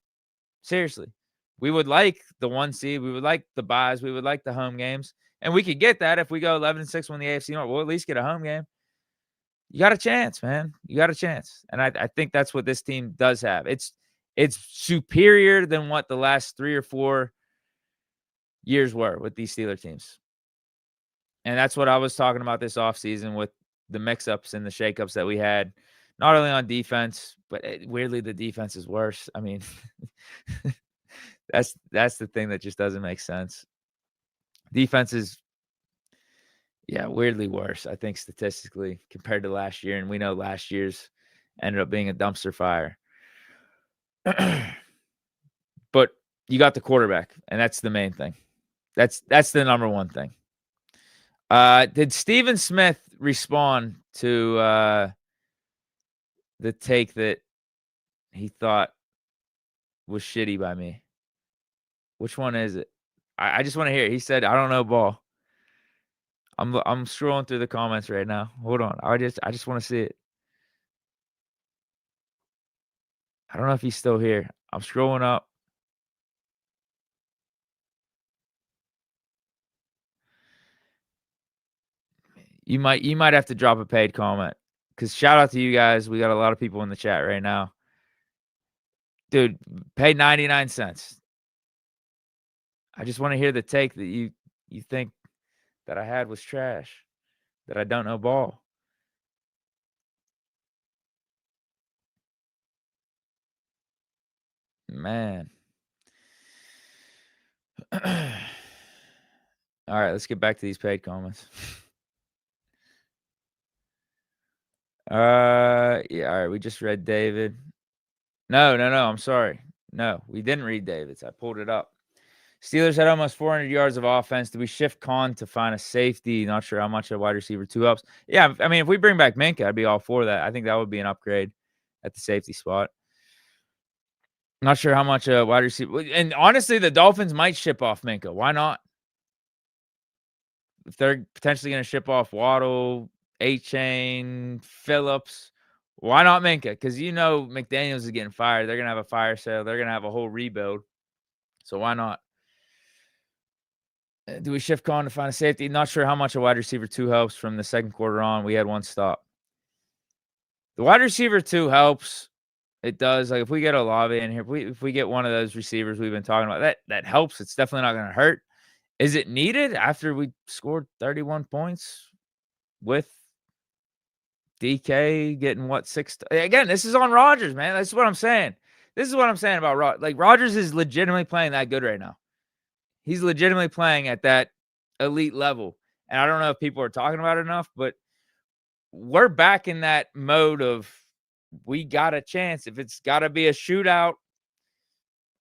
Seriously. We would like the 1 seed. We would like the buys. We would like the home games. And we could get that if we go 11-6 win the AFC North. We'll at least get a home game. You got a chance, man. You got a chance. And I think that's what this team does have. It's superior than what the last 3 or 4 years were with these Steeler teams. And that's what I was talking about this offseason with the mix-ups and the shakeups that we had, not only on defense, but weirdly the defense is worse. I mean, that's the thing that just doesn't make sense. Defense is, yeah, weirdly worse, I think, statistically compared to last year. And we know last year's ended up being a dumpster fire. But you got the quarterback, and that's the main thing. That's the number one thing. Did Stephen Smith respond to the take that he thought was shitty by me? Which one is it? I just want to hear it. He said, "I don't know ball." I'm scrolling through the comments right now. Hold on. I just want to see it. I don't know if he's still here. I'm scrolling up. You might have to drop a paid comment, because shout out to you guys. We got a lot of people in the chat right now. Dude, pay 99 cents. I just want to hear the take that you think that I had was trash, that I don't know ball. Man. All right, let's get back to these paid comments. Yeah, all right, we just read David. No, I'm sorry. No, we didn't read David's. I pulled it up. Steelers had almost 400 yards of offense. Do we shift Khan to find a safety? Not sure how much a wide receiver 2 helps. Yeah, I mean, if we bring back Minka, I'd be all for that. I think that would be an upgrade at the safety spot. Not sure how much a wide receiver. And honestly, the Dolphins might ship off Minka. Why not? If they're potentially going to ship off Waddle, A-Chain, Phillips, why not Minka? Because McDaniels is getting fired. They're going to have a fire sale. They're going to have a whole rebuild. So why not? Do we shift Khan to find a safety? Not sure how much a wide receiver 2 helps from the second quarter on. We had 1 stop. The wide receiver 2 helps. It does. Like, if we get a Olave in here, if we get one of those receivers we've been talking about, that helps. It's definitely not going to hurt. Is it needed after we scored 31 points with DK getting 6? Again, this is on Rodgers, man. That's what I'm saying. This is what I'm saying about Rodgers. Like, Rodgers is legitimately playing that good right now. He's legitimately playing at that elite level. And I don't know if people are talking about it enough, but we're back in that mode of we got a chance. If it's got to be a shootout,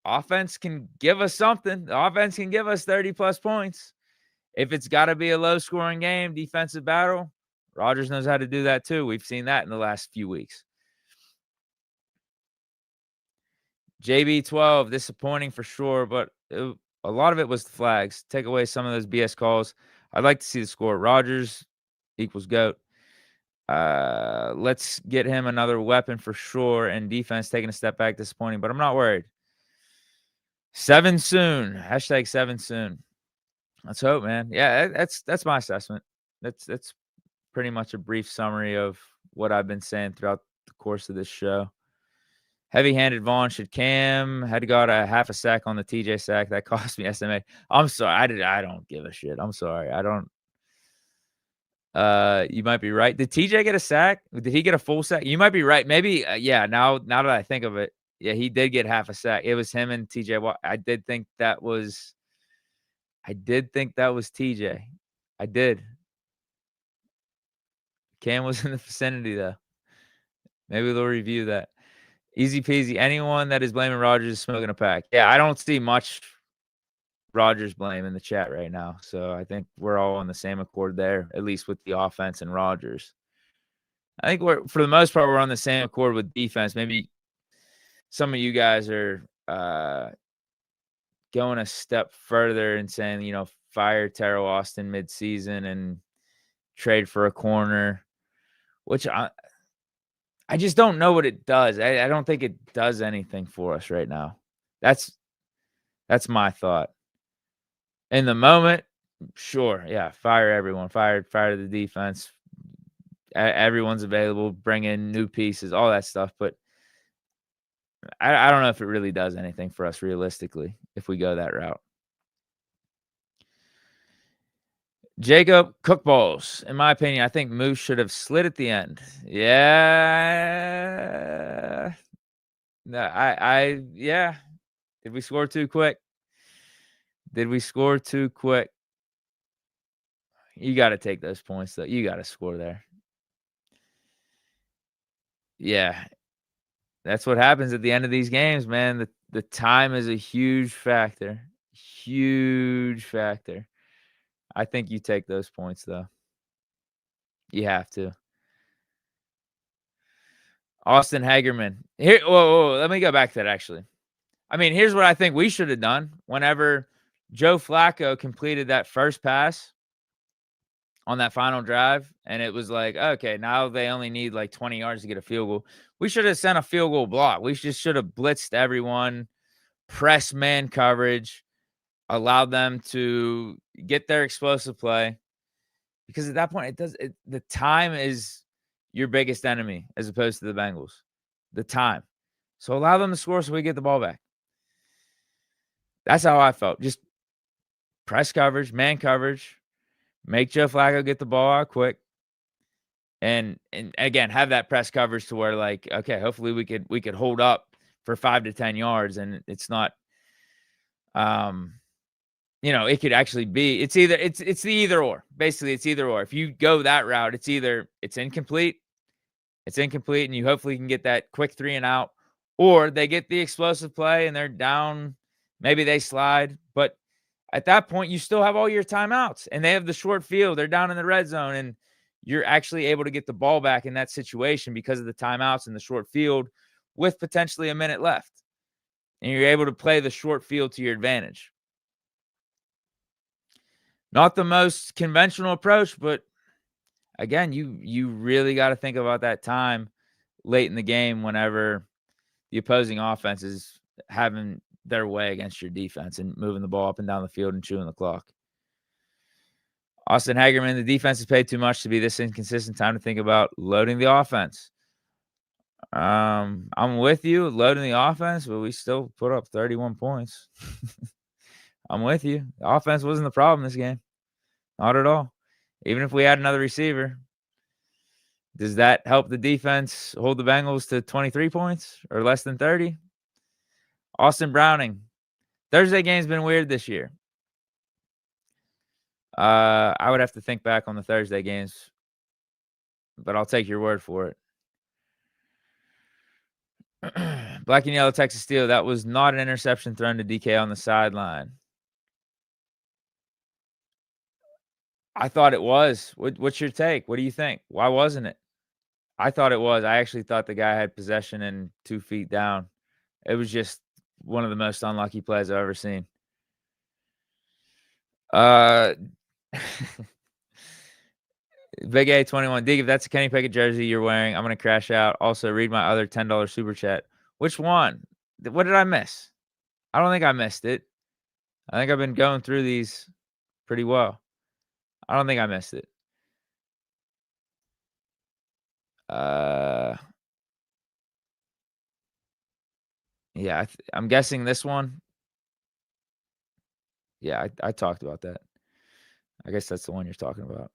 offense can give us something. The offense can give us 30-plus points. If it's got to be a low-scoring game, defensive battle, Rodgers knows how to do that too. We've seen that in the last few weeks. JB12, disappointing for sure, but a lot of it was the flags. Take away some of those BS calls. I'd like to see the score. Rodgers equals GOAT. Let's get him another weapon for sure. And defense taking a step back, disappointing, but I'm not worried. 7 soon. Hashtag 7 soon. Let's hope, man. Yeah, that's my assessment. That's pretty much a brief summary of what I've been saying throughout the course of this show. Heavy-handed Vaughn. Should Cam had got a half a sack on the TJ sack that cost me SMA. I'm sorry. I don't give a shit. I'm sorry. I don't. You might be right. Did TJ get a sack? Did he get a full sack? You might be right. Maybe. Yeah. Now that I think of it, yeah, he did get half a sack. It was him and TJ. I did think that was TJ. I did. Cam was in the vicinity though. Maybe they'll review that. Easy peasy. Anyone that is blaming Rodgers is smoking a pack. Yeah, I don't see much Rodgers blame in the chat right now. So I think we're all on the same accord there, at least with the offense and Rodgers. I think for the most part, we're on the same accord with defense. Maybe some of you guys are going a step further and saying, fire Teryl Austin midseason and trade for a corner, which I just don't know what it does. I don't think it does anything for us right now. That's my thought. In the moment, sure, yeah, fire everyone, fire the defense. Everyone's available, bring in new pieces, all that stuff, but I don't know if it really does anything for us realistically if we go that route. Jacob Cookballs, in my opinion, I think Moose should have slid at the end. Yeah. No, yeah. Did we score too quick? Did we score too quick? You gotta take those points, though. You gotta score there. Yeah. That's what happens at the end of these games, man. The time is a huge factor. Huge factor. I think you take those points, though. You have to. Austin Hagerman. Here, whoa, let me go back to that, actually. I mean, here's what I think we should have done whenever Joe Flacco completed that first pass on that final drive, and it was like, okay, now they only need like 20 yards to get a field goal. We should have sent a field goal block. We just should have blitzed everyone, press man coverage, allowed them to get their explosive play. Because at that point, the time is your biggest enemy as opposed to the Bengals. The time. So allow them to score so we get the ball back. That's how I felt. Just press coverage, man coverage, make Joe Flacco get the ball out quick. And again, have that press coverage to where, like, okay, hopefully we could hold up for 5 to 10 yards, and it's not it could actually be it's the either or. Basically, it's either or. If you go that route, it's either it's incomplete, and you hopefully can get that quick 3 and out, or they get the explosive play and they're down, maybe they slide, but at that point you still have all your timeouts and they have the short field, they're down in the red zone, and you're actually able to get the ball back in that situation because of the timeouts and the short field with potentially a minute left. And you're able to play the short field to your advantage. Not the most conventional approach, but again, you really got to think about that time late in the game whenever the opposing offense is having their way against your defense and moving the ball up and down the field and chewing the clock. Austin Hagerman, the defense has paid too much to be this inconsistent. Time to think about loading the offense. I'm with you, loading the offense, but we still put up 31 points. I'm with you. The offense wasn't the problem this game. Not at all. Even if we had another receiver, does that help the defense hold the Bengals to 23 points or less than 30? Austin Browning. Thursday game's been weird this year. I would have to think back on the Thursday games, but I'll take your word for it. Black and yellow Texas Steel. That was not an interception thrown to DK on the sideline. I thought it was. What's your take? What do you think? Why wasn't it? I thought it was. I actually thought the guy had possession and 2 feet down. It was just one of the most unlucky plays I've ever seen. Big A21. Dig, if that's a Kenny Pickett jersey you're wearing, I'm going to crash out. Also, read my other $10 super chat. Which one? What did I miss? I don't think I missed it. I think I've been going through these pretty well. I don't think I missed it. Yeah, I'm guessing this one. Yeah, I talked about that. I guess that's the one you're talking about.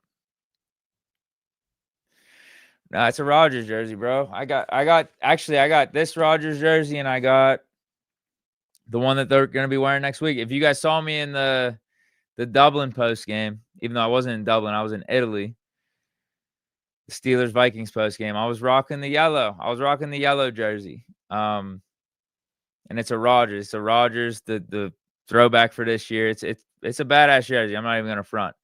No, it's a Rodgers jersey, bro. I got this Rodgers jersey, and I got the one that they're going to be wearing next week. If you guys saw me in the Dublin post game, even though I wasn't in Dublin, I was in Italy. The Steelers Vikings post game, I was rocking the yellow. I was rocking the yellow jersey. And it's a Rodgers. It's a Rodgers, the throwback for this year. It's a badass jersey. I'm not even going to front.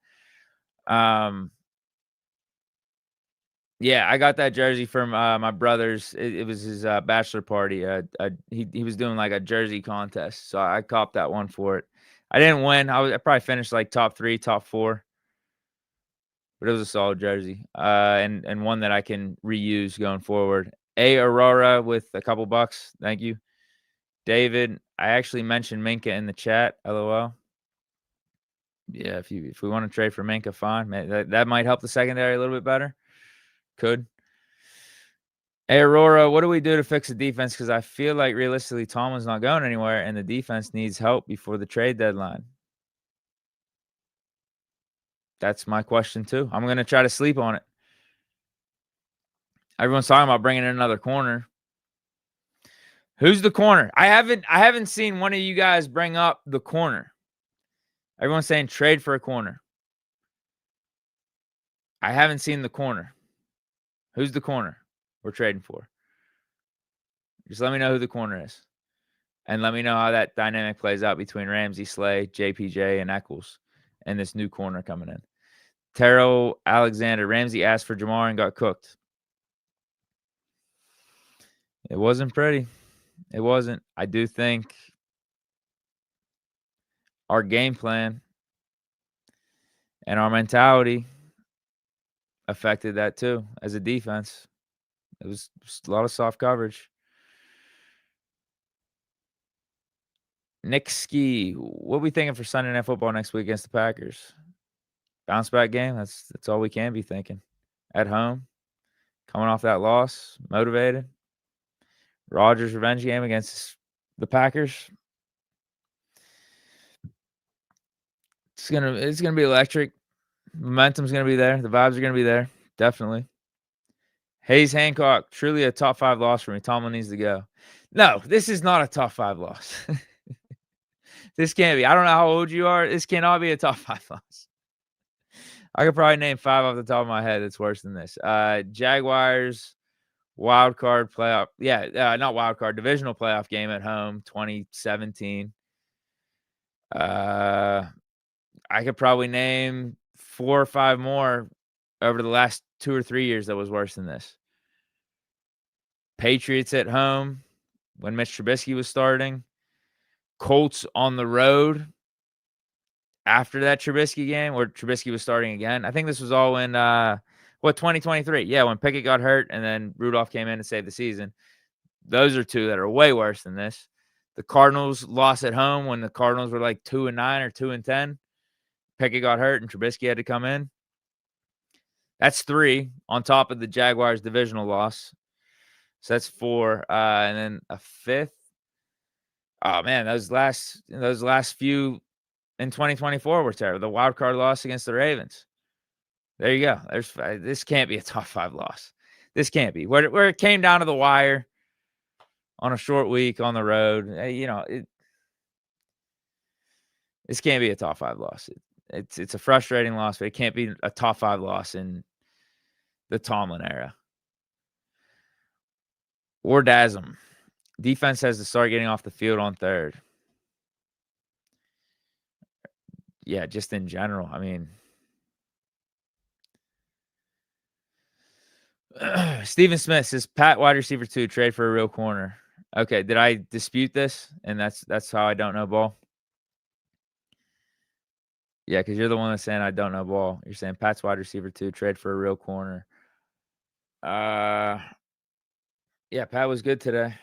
Yeah, I got that jersey from my brother's. It was his bachelor party. He was doing like a jersey contest, so I copped that one for it. I didn't win. I probably finished like top 3, top 4, but it was a solid jersey, and one that I can reuse going forward. Aurora with a couple bucks. Thank you. David, I actually mentioned Minka in the chat. LOL. Yeah, if we want to trade for Minka, fine. That might help the secondary a little bit better. Could. Hey, Aurora, what do we do to fix the defense? Because I feel like realistically Tomlin's not going anywhere, and the defense needs help before the trade deadline. That's my question too. I'm going to try to sleep on it. Everyone's talking about bringing in another corner. Who's the corner? I haven't seen one of you guys bring up the corner. Everyone's saying trade for a corner. I haven't seen the corner. Who's the corner we're trading for? Just let me know who the corner is. And let me know how that dynamic plays out between Ramsey, Slay, JPJ, and Eccles, and this new corner coming in. Teryl Alexander. Ramsey asked for Jamar and got cooked. It wasn't pretty. It wasn't. I do think our game plan and our mentality affected that too as a defense. It was just a lot of soft coverage. Nick Ski, what are we thinking for Sunday Night Football next week against the Packers? Bounce back game. That's all we can be thinking. At home, coming off that loss, motivated. Rodgers revenge game against the Packers. It's gonna be electric. Momentum's gonna be there. The vibes are gonna be there. Definitely. Hayes Hancock, truly a top 5 loss for me. Tomlin needs to go. No, this is not a top 5 loss. This can't be. I don't know how old you are. This cannot be a top 5 loss. I could probably name 5 off the top of my head that's worse than this. Jaguars wild card playoff. Yeah, not wild card, divisional playoff game at home, 2017. I could probably name 4 or 5 more over the last 2 or 3 years that was worse than this. Patriots at home when Mitch Trubisky was starting. Colts on the road after that Trubisky game where Trubisky was starting again. I think this was all in 2023. Yeah, when Pickett got hurt and then Rudolph came in to save the season. Those are 2 that are way worse than this. The Cardinals lost at home when the Cardinals were like 2-9 or 2-10. Pickett got hurt and Trubisky had to come in. That's 3 on top of the Jaguars divisional loss. So that's 4. And then a 5th. Oh man, those last few in 2024 were terrible. The wild card loss against the Ravens. There you go. This can't be a top 5 loss. This can't be. Where it came down to the wire on a short week on the road. This can't be a top 5 loss. It's a frustrating loss, but it can't be a top 5 loss in the Tomlin era. Wardasm. Defense has to start getting off the field on third. Yeah, just in general. I mean, Steven Smith says Pat wide receiver 2 trade for a real corner. Okay, did I dispute this? And that's how I don't know ball. Yeah, because you're the one that's saying I don't know ball. You're saying Pat's wide receiver 2 trade for a real corner. Yeah, Pat was good today.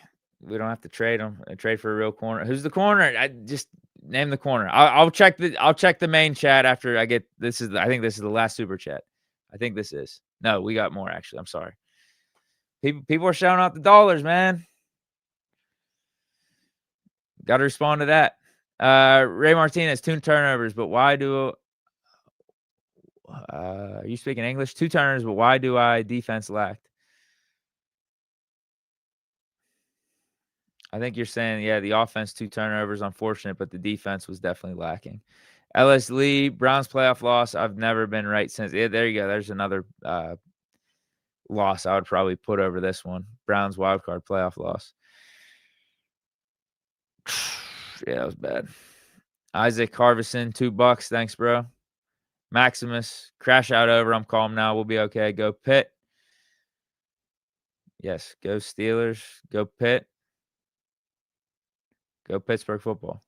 We don't have to trade him. Trade for a real corner. Who's the corner? I just name the corner. I'll check the main chat after I get this. I think this is the last super chat. I think this is. No, we got more actually. I'm sorry. People are shouting out the dollars, man. Got to respond to that. Ray Martinez, 2 turnovers, but why do? Are you speaking English? 2 turnovers, but why do I defense lacked? I think you're saying, yeah, the offense 2 turnovers, unfortunate, but the defense was definitely lacking. Ellis Lee, Browns playoff loss. I've never been right since. Yeah, there you go. There's another loss I would probably put over this one. Browns wildcard playoff loss. Yeah, that was bad. Isaac Harvison, $2. Thanks, bro. Maximus, crash out over. I'm calm now. We'll be okay. Go Pitt. Yes, go Steelers. Go Pitt. Go Pittsburgh football.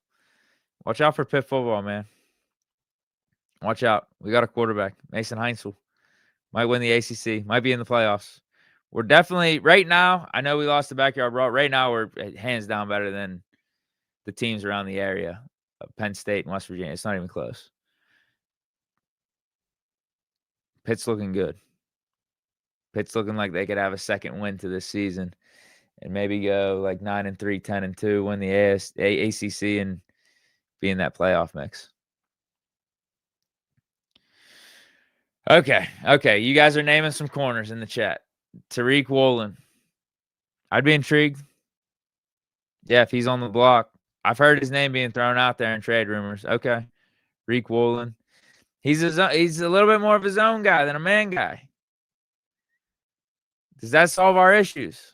Watch out for Pitt football, man. Watch out. We got a quarterback, Mason Heinzel. Might win the ACC. Might be in the playoffs. We're definitely, right now, I know we lost the backyard brawl. Right now, we're hands down better than the teams around the area of Penn State and West Virginia. It's not even close. Pitt's looking good. Pitt's looking like they could have a second win to this season and maybe go like 9-3, 10-2, win the ACC and be in that playoff mix. Okay. You guys are naming some corners in the chat. Tariq Woolen. I'd be intrigued. Yeah, if he's on the block. I've heard his name being thrown out there in trade rumors. Okay. Tariq Woolen. He's a little bit more of a zone guy than a man guy. Does that solve our issues?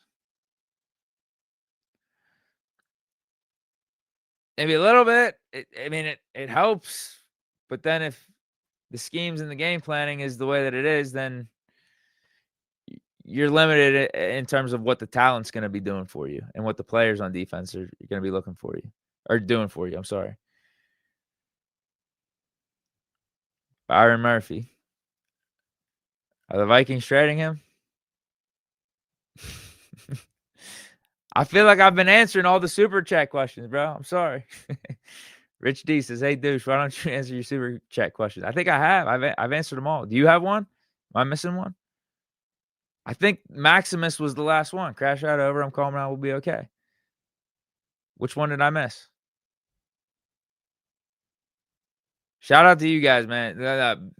Maybe a little bit. It helps. But then if the schemes and the game planning is the way that it is, then you're limited in terms of what the talent's going to be doing for you and what the players on defense are going to be looking for you or doing for you. I'm sorry. Byron Murphy. Are the Vikings trading him? I feel like I've been answering all the super chat questions, bro. I'm sorry. Rich D says, "Hey, douche, why don't you answer your super chat questions?" I think I have. I've answered them all. Do you have one? Am I missing one? I think Maximus was the last one. Crash out over. I'm calling out. We'll be okay. Which one did I miss? Shout out to you guys, man.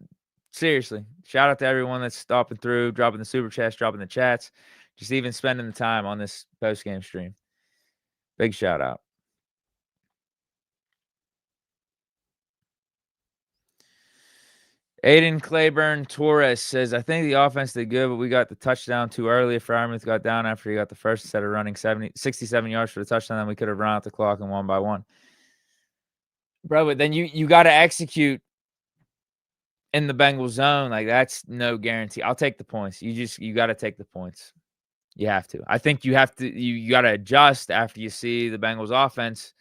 Seriously. Shout out to everyone that's stopping through, dropping the super chats, dropping the chats, just even spending the time on this post-game stream. Big shout out. Aiden Claiborne Torres says, "I think the offense did good, but we got the touchdown too early. If Freiermuth got down after he got the first, instead of running 67 yards for the touchdown, then we could have run out the clock and won by one." Bro, but then you got to execute in the Bengals zone. Like, that's no guarantee. I'll take the points. You got to take the points. You have to. I think you have to. You got to adjust after you see the Bengals offense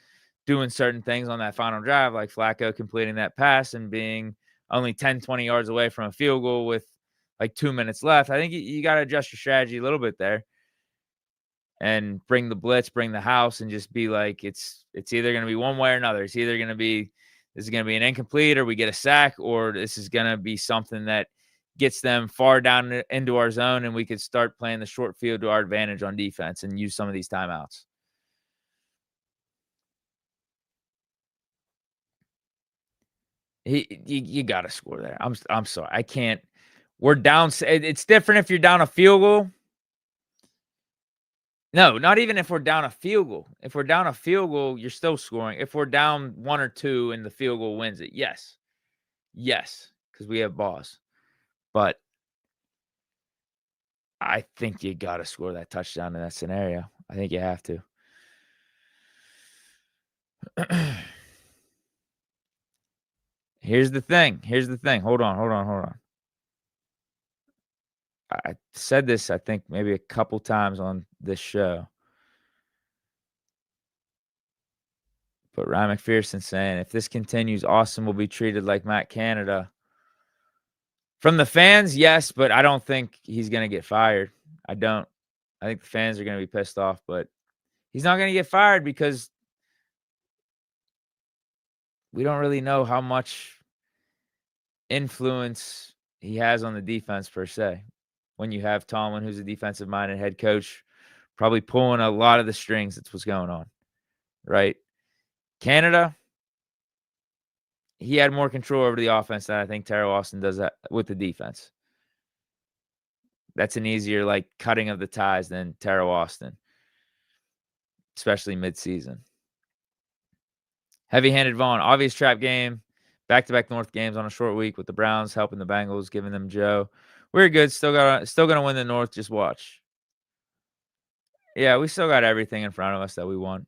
doing certain things on that final drive, like Flacco completing that pass and being only 10, 20 yards away from a field goal with like 2 minutes left. I think you got to adjust your strategy a little bit there and bring the blitz, bring the house, and just be like, it's either going to be one way or another. It's either going to be, this is going to be an incomplete or we get a sack, or this is going to be something that gets them far down into our zone and we could start playing the short field to our advantage on defense and use some of these timeouts. You got to score there. I'm sorry. I can't. We're down. It's different if you're down a field goal. No, not even if we're down a field goal. If we're down a field goal, you're still scoring. If we're down 1 or 2 and the field goal wins it, yes, because we have balls. But I think you got to score that touchdown in that scenario. I think you have to. Here's the thing. Hold on. I said this, I think, maybe a couple times on this show. But Ryan McPherson saying, if this continues, Austin will be treated like Matt Canada. From the fans, yes, but I don't think he's going to get fired. I don't. I think the fans are going to be pissed off, but he's not going to get fired because we don't really know how much influence he has on the defense per se. When you have Tomlin, who's a defensive-minded head coach, probably pulling a lot of the strings, that's what's going on, right? Canada, he had more control over the offense than I think Teryl Austin does that with the defense. That's an easier, like, cutting of the ties than Teryl Austin, especially midseason. Heavy-handed Vaughn, obvious trap game. Back-to-back North games on a short week with the Browns helping the Bengals, giving them Joe. We're good. Still gonna win the North. Just watch. Yeah, we still got everything in front of us that we want.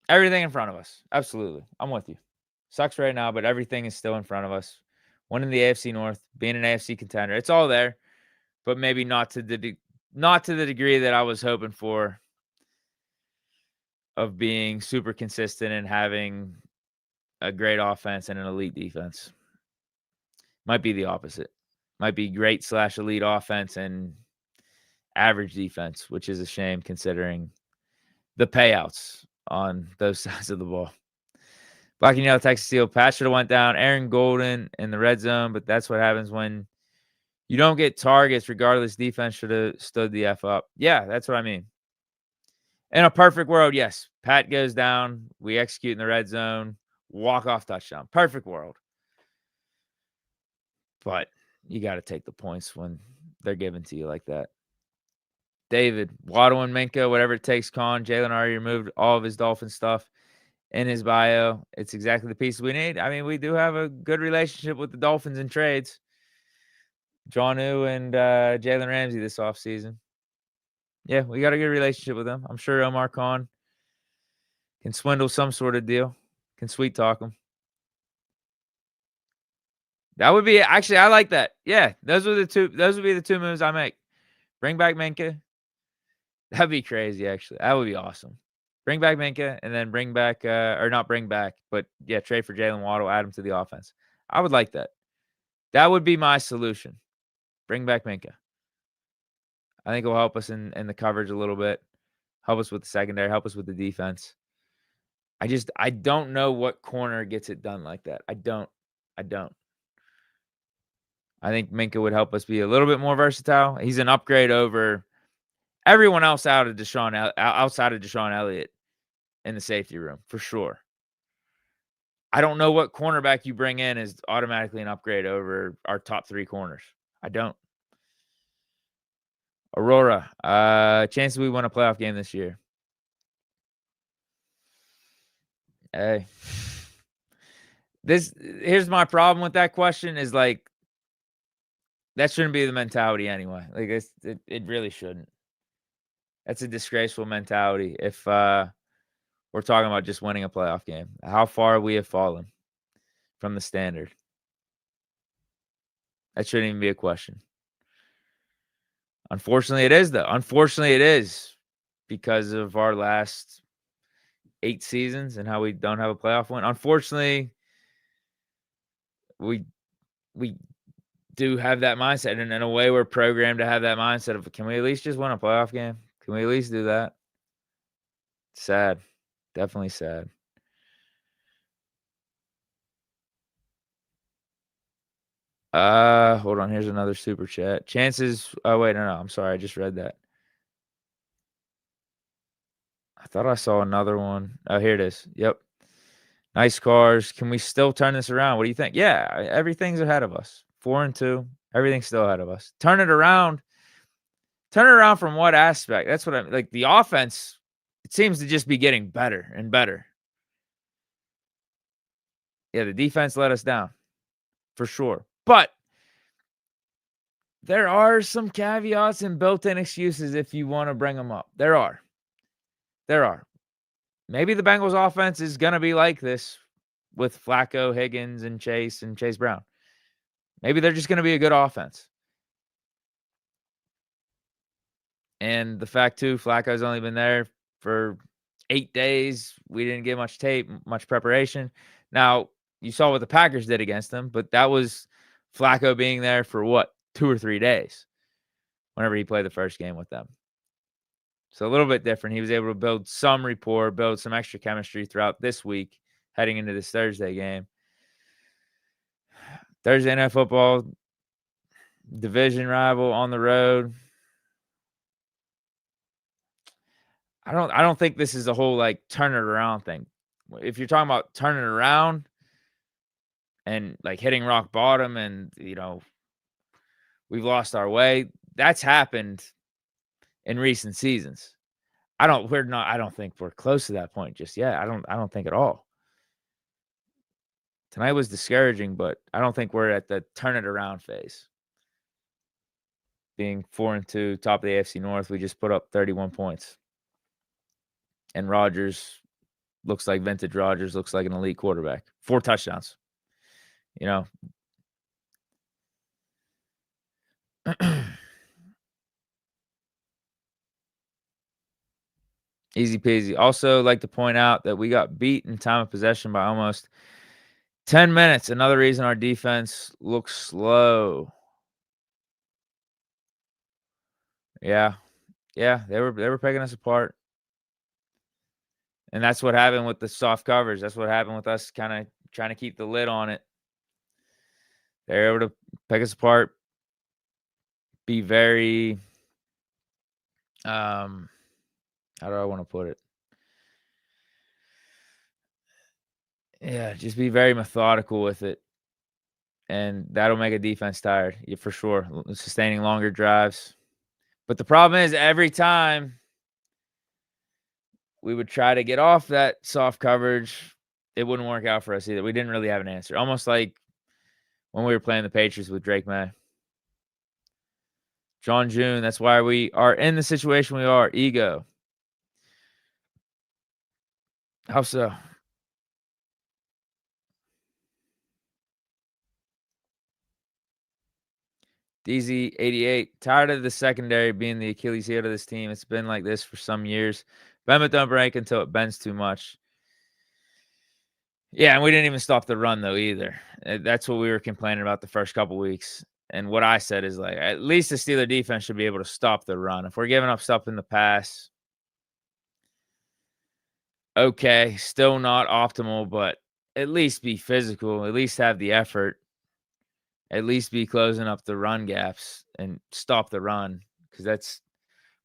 Everything in front of us. Absolutely. I'm with you. Sucks right now, but everything is still in front of us. Winning the AFC North, being an AFC contender, it's all there, but maybe not to the degree that I was hoping for, of being super consistent and having a great offense and an elite defense. Might be the opposite. Might be great / elite offense and average defense, which is a shame considering the payouts on those sides of the ball. Black and yellow Texas Steel. Pat should have went down. Aaron Golden in the red zone, but that's what happens when you don't get targets. Regardless, defense should have stood the F up. Yeah, that's what I mean. In a perfect world, yes. Pat goes down. We execute in the red zone. Walk-off touchdown. Perfect world. But you got to take the points when they're given to you like that. David, Waddle and Minka, whatever it takes, Con. Jalen already removed all of his Dolphin stuff in his bio. It's exactly the pieces we need. I mean, we do have a good relationship with the Dolphins in trades. Jonnu and Jalen Ramsey this offseason. Yeah, we got a good relationship with them. I'm sure Omar Khan can swindle some sort of deal, can sweet talk him. That would be actually, I like that. Yeah, those would be the two moves I make. Bring back Minka. That'd be crazy, actually. That would be awesome. Bring back Minka and then bring back, or not bring back, but yeah, trade for Jalen Waddle, add him to the offense. I would like that. That would be my solution. Bring back Minka. I think it will help us in the coverage a little bit, help us with the secondary, help us with the defense. I don't know what corner gets it done like that. I don't. I think Minka would help us be a little bit more versatile. He's an upgrade over everyone else outside of Deshaun Elliott in the safety room, for sure. I don't know what cornerback you bring in is automatically an upgrade over our top 3 corners. I don't. Aurora, chances we win a playoff game this year. Hey. Here's my problem with that question is, like, that shouldn't be the mentality anyway. Like, it really shouldn't. That's a disgraceful mentality if we're talking about just winning a playoff game. How far we have fallen from the standard. That shouldn't even be a question. Unfortunately, it is, though. Unfortunately, it is because of our last 8 seasons and how we don't have a playoff win. Unfortunately, we do have that mindset, and in a way, we're programmed to have that mindset of, can we at least just win a playoff game? Can we at least do that? Sad. Definitely sad. Hold on. Here's another super chat. Chances. Oh, wait. No. I'm sorry. I just read that. I thought I saw another one. Oh, here it is. Yep. Nice cars. Can we still turn this around? What do you think? Yeah. Everything's ahead of us. 4-2. Everything's still ahead of us. Turn it around. Turn it around from what aspect? That's what I'm like. The offense, it seems to just be getting better and better. Yeah. The defense let us down for sure. But there are some caveats and built-in excuses if you want to bring them up. There are. Maybe the Bengals offense is going to be like this with Flacco, Higgins, and Chase Brown. Maybe they're just going to be a good offense. And the fact, too, Flacco's only been there for 8 days. We didn't get much tape, much preparation. Now, you saw what the Packers did against them, but that was Flacco being there for what, 2 or 3 days whenever he played the first game with them. So a little bit different. He was able to build some rapport, build some extra chemistry throughout this week, heading into this Thursday game. Thursday Night Football, division rival on the road. I don't think this is a whole, like, turn it around thing. If you're talking about turning it around and, like, hitting rock bottom and, we've lost our way, that's happened in recent seasons. I don't think we're close to that point just yet. I don't think at all. Tonight was discouraging, but I don't think we're at the turn it around phase. Being 4-2, top of the AFC North, we just put up 31 points. And Rodgers looks like vintage Rodgers, looks like an elite quarterback. 4 touchdowns. Easy peasy. Also, like to point out that we got beat in time of possession by almost 10 minutes. Another reason our defense looks slow. Yeah. Yeah, they were picking us apart. And that's what happened with the soft coverage. That's what happened with us kind of trying to keep the lid on it. They're able to pick us apart, be very, how do I want to put it? Yeah, just be very methodical with it. And that'll make a defense tired, yeah, for sure. Sustaining longer drives. But the problem is every time we would try to get off that soft coverage, it wouldn't work out for us either. We didn't really have an answer. Almost like when we were playing the Patriots with Drake May. John June, that's why we are in the situation we are. Ego. How so? DZ88, tired of the secondary being the Achilles heel of this team. It's been like this for some years. Bend but don't break until it bends too much. Yeah, and we didn't even stop the run, though, either. That's what we were complaining about the first couple weeks. And what I said is, like, at least the Steeler defense should be able to stop the run. If we're giving up stuff in the pass, okay, still not optimal, but at least be physical, at least have the effort, at least be closing up the run gaps and stop the run, because that's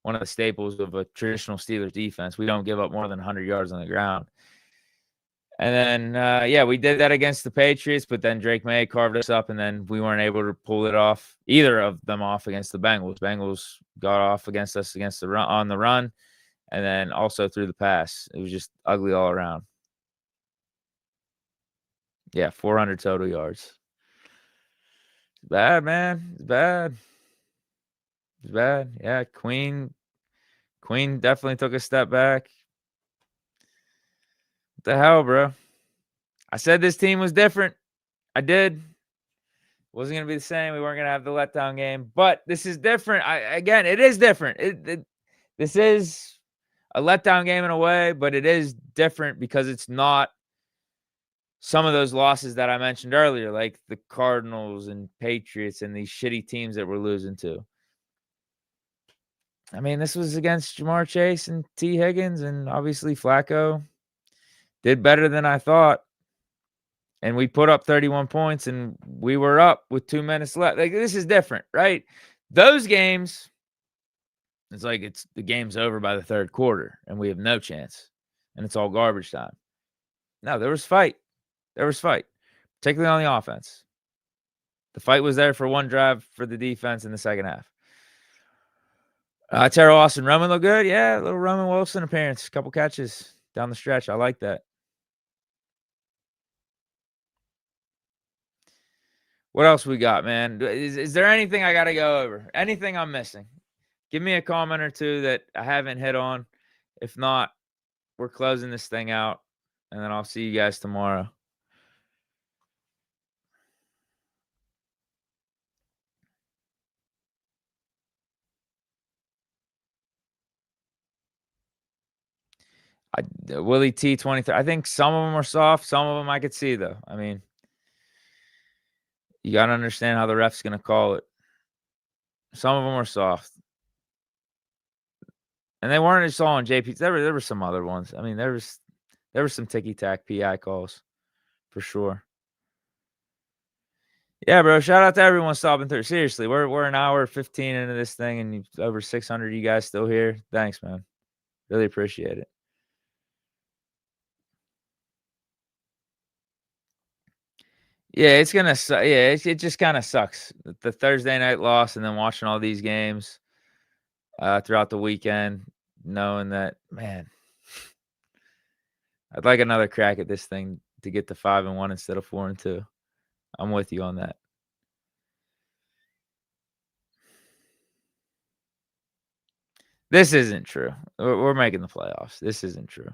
one of the staples of a traditional Steelers defense. We don't give up more than 100 yards on the ground. And then, yeah, we did that against the Patriots, but then Drake May carved us up, and then we weren't able to pull it off, either of them off against the Bengals. Bengals got off against us against the run, on the run, and then also through the pass. It was just ugly all around. Yeah, 400 total yards. It's bad, man. It's bad. It's bad. Yeah, Queen definitely took a step back. What the hell, bro? I said this team was different. I did. It wasn't going to be the same. We weren't going to have the letdown game. But this is different. Again, it is different. This is a letdown game in a way, but it is different because it's not some of those losses that I mentioned earlier, like the Cardinals and Patriots and these shitty teams that we're losing to. I mean, this was against Jamar Chase and T. Higgins, and obviously Flacco did better than I thought. And we put up 31 points, and we were up with 2 minutes left. Like, this is different, right? Those games, it's like the game's over by the third quarter, and we have no chance, and it's all garbage time. No, there was fight. There was fight, particularly on the offense. The fight was there for one drive for the defense in the second half. Teryl Austin Roman looked good. Yeah, a little Roman Wilson appearance. A couple catches down the stretch. I like that. What else we got, man? Is there anything I got to go over? Anything I'm missing? Give me a comment or two that I haven't hit on. If not, we're closing this thing out, and then I'll see you guys tomorrow. Willie T 23. I think some of them are soft. Some of them I could see, though. I mean, you got to understand how the ref's going to call it. Some of them are soft. And they weren't just all on JP. There were some other ones. I mean, there was some ticky-tack PI calls for sure. Yeah, bro. Shout out to everyone stopping through. Seriously, we're an hour 15 into this thing, and over 600 of you guys still here. Thanks, man. Really appreciate it. Yeah, it's gonna suck. Yeah, it just kind of sucks. The Thursday night loss, and then watching all these games throughout the weekend, knowing that, man, I'd like another crack at this thing to get to 5-1 instead of 4-2. I'm with you on that. This isn't true. We're making the playoffs. This isn't true.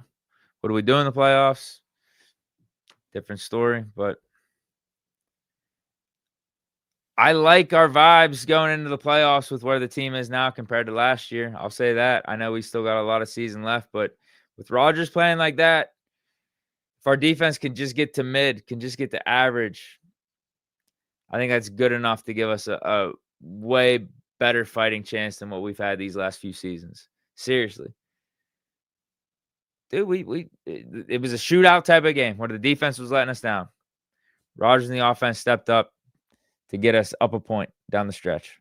What do we do in the playoffs? Different story, but I like our vibes going into the playoffs with where the team is now compared to last year. I'll say that. I know we still got a lot of season left, but with Rodgers playing like that, if our defense can just get to mid, can just get to average, I think that's good enough to give us a way better fighting chance than what we've had these last few seasons. Seriously. Dude, it was a shootout type of game where the defense was letting us down. Rodgers and the offense stepped up to get us up a point down the stretch.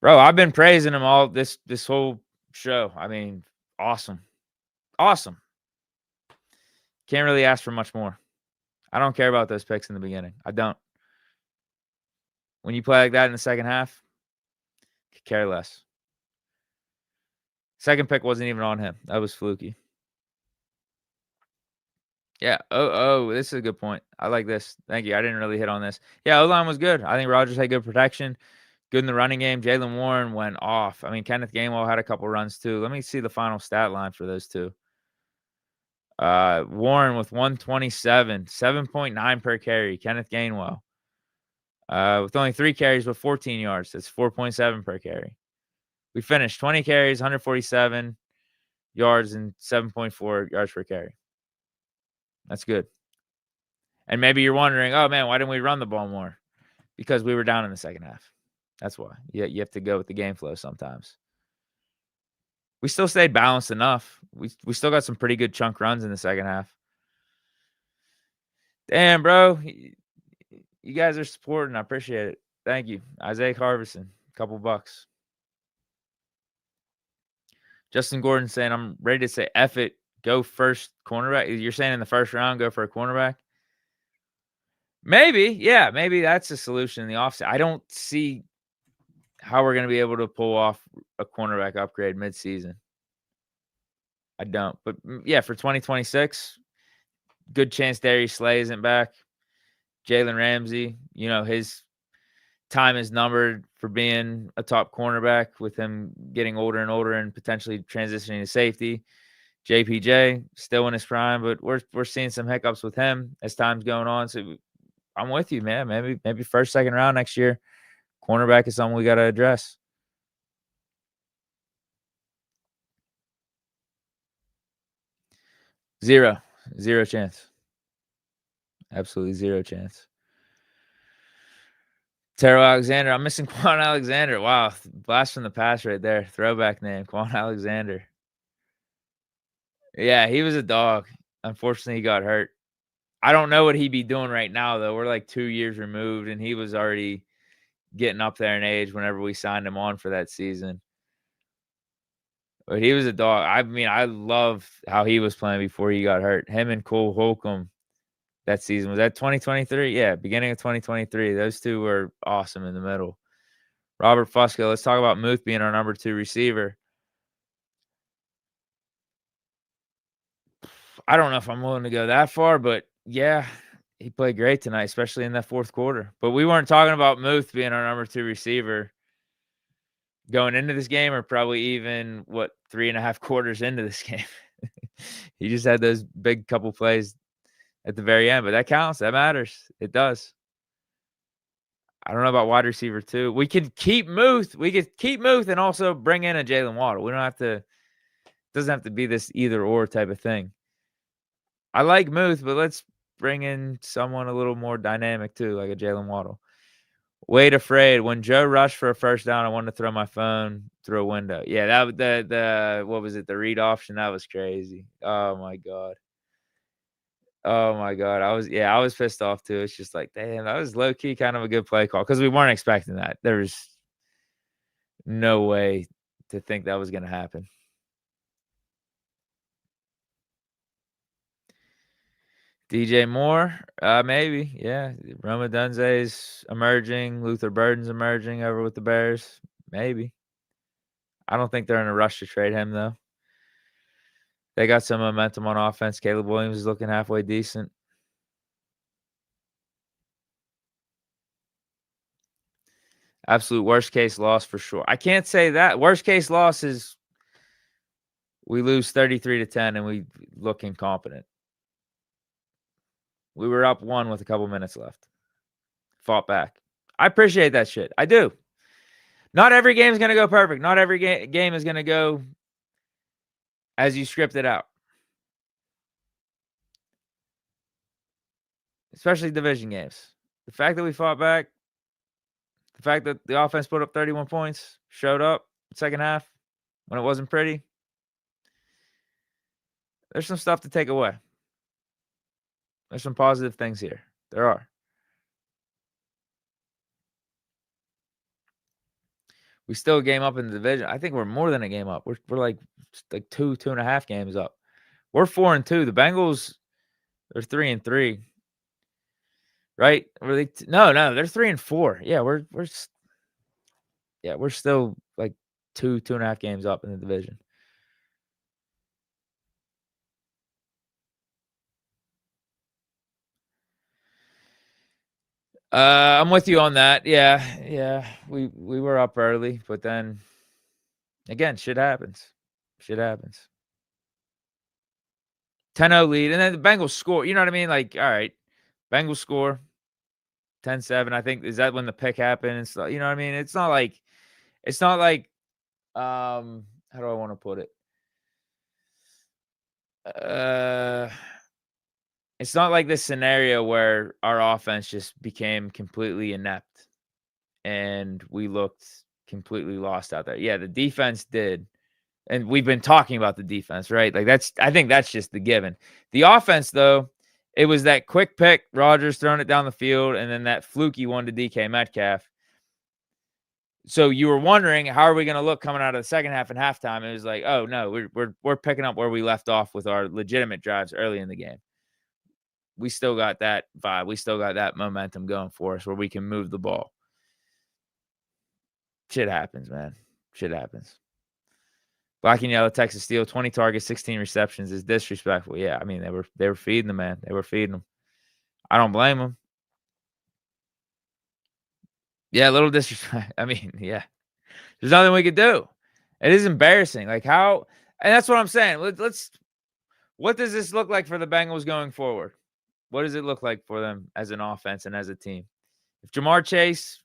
Bro, I've been praising him all this whole show. I mean, awesome. Awesome. Can't really ask for much more. I don't care about those picks in the beginning. I don't. When you play like that in the second half, could care less. Second pick wasn't even on him. That was fluky. Yeah. This is a good point. I like this. Thank you. I didn't really hit on this. Yeah, O-line was good. I think Rodgers had good protection. Good in the running game. Jaylen Warren went off. I mean, Kenneth Gainwell had a couple runs too. Let me see the final stat line for those two. Warren with 127, 7.9 per carry. Kenneth Gainwell. With only 3 carries with 14 yards. That's 4.7 per carry. We finished 20 carries, 147 yards, and 7.4 yards per carry. That's good. And maybe you're wondering, oh man, why didn't we run the ball more? Because we were down in the second half. That's why. You have to go with the game flow sometimes. We still stayed balanced enough. We still got some pretty good chunk runs in the second half. Damn, bro. You guys are supporting. I appreciate it. Thank you. Isaiah Harvison, couple bucks. Justin Gordon saying, I'm ready to say F it. Go first cornerback. You're saying in the first round, go for a cornerback? Maybe. Yeah, maybe that's a solution in the offseason. I don't see how we're going to be able to pull off a cornerback upgrade midseason. I don't. But yeah, for 2026, good chance Darius Slay isn't back. Jalen Ramsey, his time is numbered for being a top cornerback with him getting older and older and potentially transitioning to safety. JPJ still in his prime, but we're seeing some hiccups with him as time's going on. So I'm with you, man. Maybe first, second round next year. Cornerback is something we got to address. Zero chance. Absolutely zero chance. Teryl Alexander. I'm missing Quan Alexander. Wow. Blast from the past right there. Throwback name. Quan Alexander. Yeah, he was a dog. Unfortunately, he got hurt. I don't know what he'd be doing right now, though. We're like 2 years removed, and he was already getting up there in age whenever we signed him on for that season. But he was a dog. I mean, I love how he was playing before he got hurt. Him and Cole Holcomb that season. Was that 2023? Yeah, beginning of 2023. Those two were awesome in the middle. Robert Fusco. Let's talk about Muth being our number 2 receiver. I don't know if I'm willing to go that far, but yeah, he played great tonight, especially in that fourth quarter. But we weren't talking about Muth being our number 2 receiver going into this game, or probably even 3.5 quarters into this game. He just had those big couple plays at the very end, but that counts. That matters. It does. I don't know about wide receiver 2. We could keep Muth. We could keep Muth and also bring in a Jalen Waddle. We don't have to. It doesn't have to be this either or type of thing. I like Muth, but let's bring in someone a little more dynamic too, like a Jalen Waddle. Wade afraid. When Joe rushed for a first down, I wanted to throw my phone through a window. Yeah, that the what was it? The read option. That was crazy. Oh my god. Oh my god. I was pissed off too. It's just like, damn, that was low key kind of a good play call because we weren't expecting that. There was no way to think that was going to happen. DJ Moore, maybe, yeah. Roma Dunze's emerging. Luther Burden's emerging over with the Bears. Maybe. I don't think they're in a rush to trade him, though. They got some momentum on offense. Caleb Williams is looking halfway decent. Absolute worst case loss for sure. I can't say that. Worst case loss is we lose 33-10 and we look incompetent. We were up 1 with a couple minutes left. Fought back. I appreciate that shit. I do. Not every game is going to go perfect. Not every game is going to go as you script it out. Especially division games. The fact that we fought back, the fact that the offense put up 31 points, showed up second half when it wasn't pretty. There's some stuff to take away. There's some positive things here. There are. We still a game up in the division. I think we're more than a game up. We're like 2.5 games up. We're 4-2. The Bengals, they're 3-3. Right? Were they no, they're 3-4. Yeah, we're still like 2.5 games up in the division. I'm with you on that. Yeah. We were up early, but then again, shit happens. Shit happens. 10-0 lead, and then the Bengals score. You know what I mean? Like, all right, Bengals score 10-7. I think is that when the pick happened and stuff. You know what I mean? It's not like how do I want to put it? Uh it's not like this scenario where our offense just became completely inept and we looked completely lost out there. Yeah, the defense did. And we've been talking about the defense, right? Like I think that's just the given. The offense, though, it was that quick pick, Rodgers throwing it down the field, and then that fluky one to DK Metcalf. So you were wondering how are we going to look coming out of the second half and halftime? It was like, oh no, we're picking up where we left off with our legitimate drives early in the game. We still got that vibe. We still got that momentum going for us where we can move the ball. Shit happens, man. Shit happens. Black and yellow, Texas Steel, 20 targets, 16 receptions is disrespectful. Yeah, I mean they were feeding the man. They were feeding him. I don't blame them. Yeah, a little disrespect. I mean, yeah. There's nothing we could do. It is embarrassing. Like how and that's what I'm saying. Let's what does this look like for the Bengals going forward? What does it look like for them as an offense and as a team? If Jamar Chase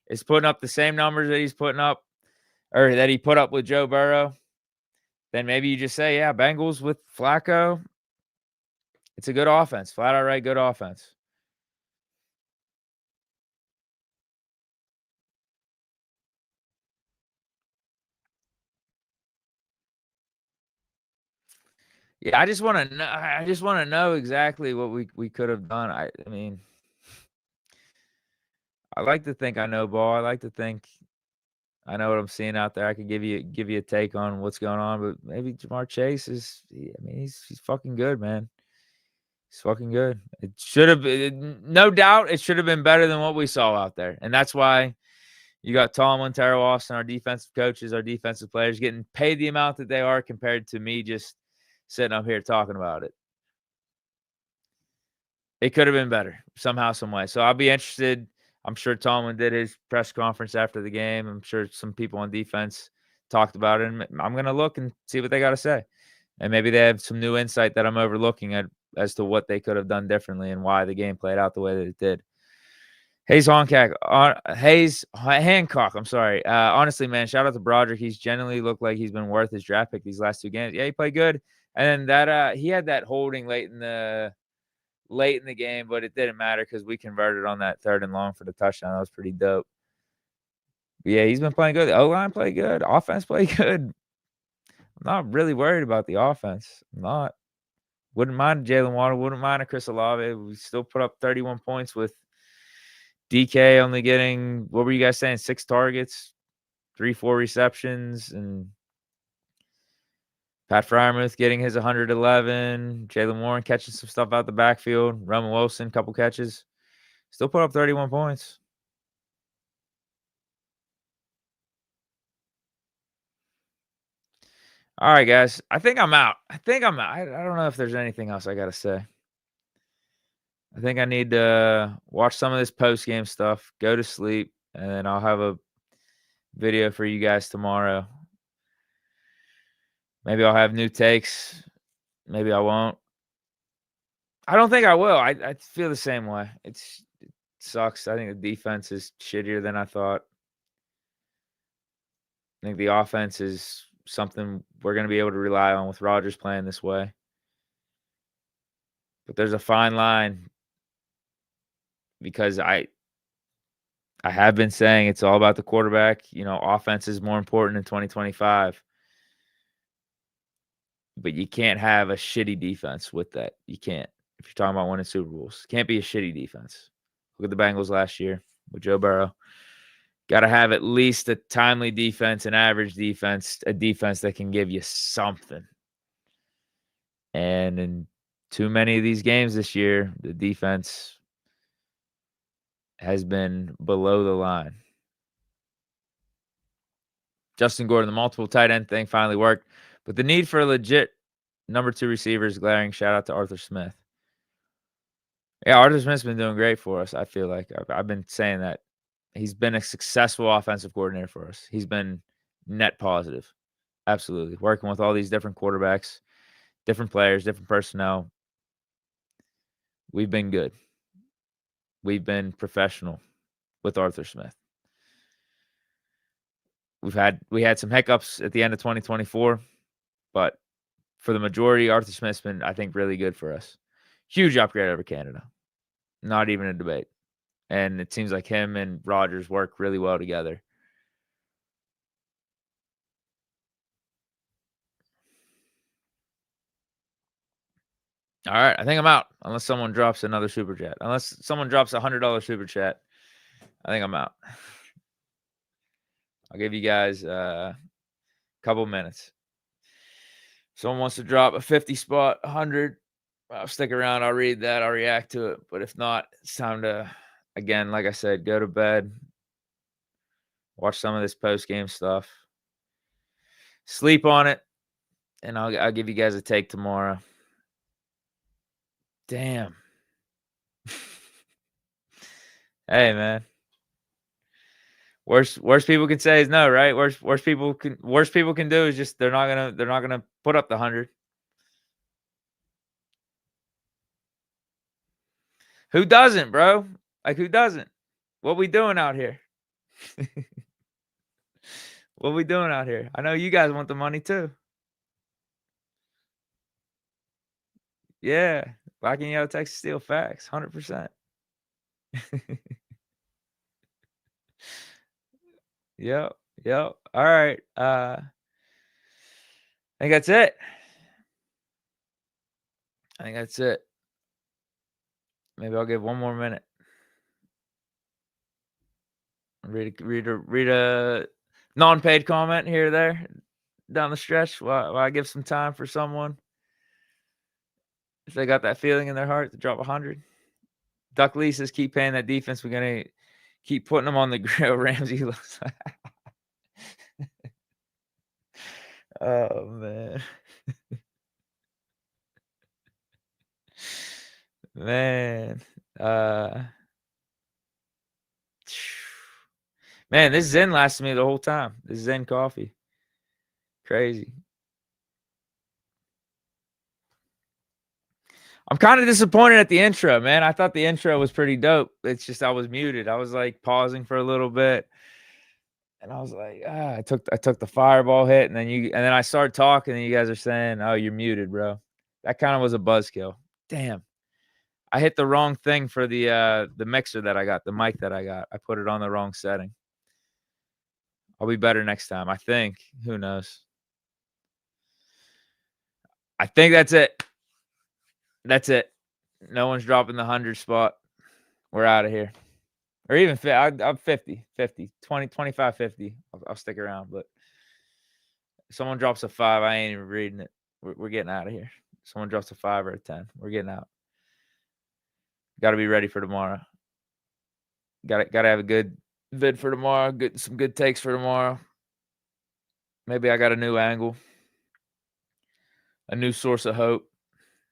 is putting up the same numbers that he's putting up or that he put up with Joe Burrow, then maybe you just say, yeah, Bengals with Flacco, it's a good offense. Flat out right, good offense. Yeah, I just want to know. I just want to know exactly what we could have done. I mean, I like to think I know ball. I like to think I know what I'm seeing out there. I could give you a take on what's going on, but maybe Jamar Chase is. I mean, he's fucking good, man. He's fucking good. It should have been, no doubt, it should have been better than what we saw out there, and that's why you got Tomlin, Teryl, Austin, our defensive coaches, our defensive players getting paid the amount that they are compared to me just sitting up here talking about it. It could have been better somehow, some way. So I'll be interested. I'm sure Tomlin did his press conference after the game. I'm sure some people on defense talked about it. And I'm going to look and see what they got to say. And maybe they have some new insight that I'm overlooking as to what they could have done differently and why the game played out the way that it did. Hancock. I'm sorry. Honestly, man, shout out to Broderick. He's generally looked like he's been worth his draft pick these last 2 games. Yeah, he played good. And then that he had that holding late in the game, but it didn't matter because we converted on that 3rd and long for the touchdown. That was pretty dope. But yeah, he's been playing good. The O-line played good. Offense played good. I'm not really worried about the offense. I'm not. Wouldn't mind Jalen Waddle. Wouldn't mind a Chris Olave. We still put up 31 points with DK only getting, what were you guys saying, 6 targets, 3-4 receptions, and Pat Freiermuth getting his 111. Jalen Warren catching some stuff out the backfield. Roman Wilson, couple catches. Still put up 31 points. All right, guys. I think I'm out. I don't know if there's anything else I got to say. I think I need to watch some of this post-game stuff, go to sleep, and then I'll have a video for you guys tomorrow. Maybe I'll have new takes. Maybe I won't. I don't think I will. I feel the same way. It sucks. I think the defense is shittier than I thought. I think the offense is something we're going to be able to rely on with Rodgers playing this way. But there's a fine line because I have been saying it's all about the quarterback. You know, offense is more important in 2025. But you can't have a shitty defense with that. You can't. If you're talking about winning Super Bowls, can't be a shitty defense. Look at the Bengals last year with Joe Burrow. Got to have at least a timely defense, an average defense, a defense that can give you something. And in too many of these games this year, the defense has been below the line. Justin Gordon, the multiple tight end thing finally worked, but the need for a legit number 2 receiver is glaring. Shout out to Arthur Smith. Yeah, Arthur Smith's been doing great for us. I feel like I've been saying that. He's been a successful offensive coordinator for us. He's been net positive. Absolutely. Working with all these different quarterbacks, different players, different personnel. We've been good. We've been professional with Arthur Smith. We had some hiccups at the end of 2024, but for the majority, Arthur Smith's been, I think, really good for us. Huge upgrade over Canada. Not even a debate. And it seems like him and Rodgers work really well together. All right, I think I'm out. Unless someone drops another super chat. Unless someone drops $100 super chat, I think I'm out. I'll give you guys a couple minutes. If someone wants to drop a 50 spot, 100, I'll stick around. I'll read that. I'll react to it. But if not, it's time to, again, like I said, go to bed. Watch some of this post-game stuff. Sleep on it. And I'll give you guys a take tomorrow. Damn. Hey, man. Worst people can say is no, right? Worst people can do is just they're not gonna put up the 100. Who doesn't, bro? Like, who doesn't? What we doing out here? What we doing out here? I know you guys want the money too. Yeah, Black and Yellow Texas Steel facts, 100%. Yep. All right. I think that's it. Maybe I'll give one more minute. Read a non-paid comment here or there down the stretch while I give some time for someone. If they got that feeling in their heart to drop 100. Duck Lee says, keep paying that defense. We're going to keep putting them on the grill. Ramsey looks like. Oh, man. Man. Man, this Zen lasted me the whole time. This Zen coffee. Crazy. I'm kind of disappointed at the intro, man. I thought the intro was pretty dope. It's just I was muted. I was like pausing for a little bit. And I was like, I took the fireball hit, and then I started talking, and you guys are saying, "Oh, you're muted, bro." That kind of was a buzzkill. Damn. I hit the wrong thing for the mixer that I got, the mic that I got. I put it on the wrong setting. I'll be better next time, I think. Who knows? I think that's it. That's it. No one's dropping the 100 spot. We're out of here. Or even I'm 50, 20, 25, 50. I'll stick around. But if someone drops a 5, I ain't even reading it. We're getting out of here. Someone drops a 5 or a 10. We're getting out. Got to be ready for tomorrow. Got to have a good vid for tomorrow. Some good takes for tomorrow. Maybe I got a new angle, a new source of hope,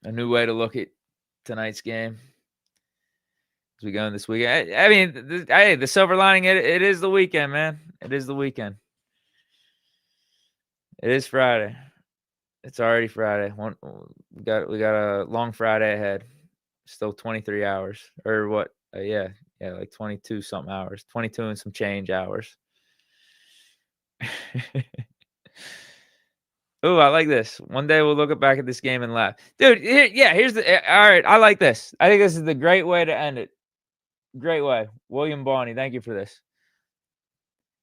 a new way to look at tonight's game as we go in this weekend. I mean, the silver lining, it is the weekend, man. It is the weekend. It is Friday. It's already Friday. We got a long Friday ahead. Still 23 hours, or what? Yeah, like 22 something hours, 22 and some change hours. Oh, I like this. One day we'll look back at this game and laugh, dude. Here's the. All right, I like this. I think this is the great way to end it. Great way, William Bonney. Thank you for this.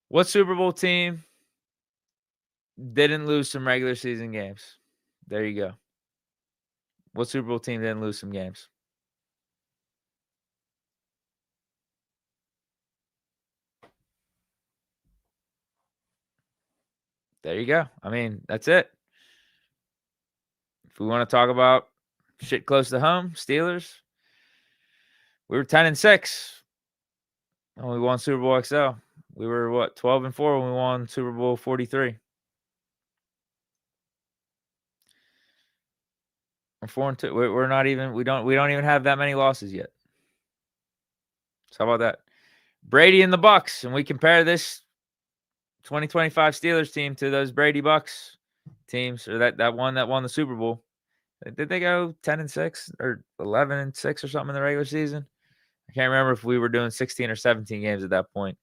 What Super Bowl team didn't lose some regular season games? There you go. What Super Bowl team didn't lose some games? There you go. I mean, that's it. If we want to talk about shit close to home, Steelers, we were 10-6 when we won Super Bowl XL. We were what, 12-4 when we won Super Bowl 43. We're 4-2. We're not even. We don't even have that many losses yet. So how about that? Brady and the Bucks, and we compare this 2025 Steelers team to those Brady Bucks teams, or that one that won the Super Bowl. Did they go 10-6 or 11-6 or something in the regular season? I can't remember if we were doing 16 or 17 games at that point.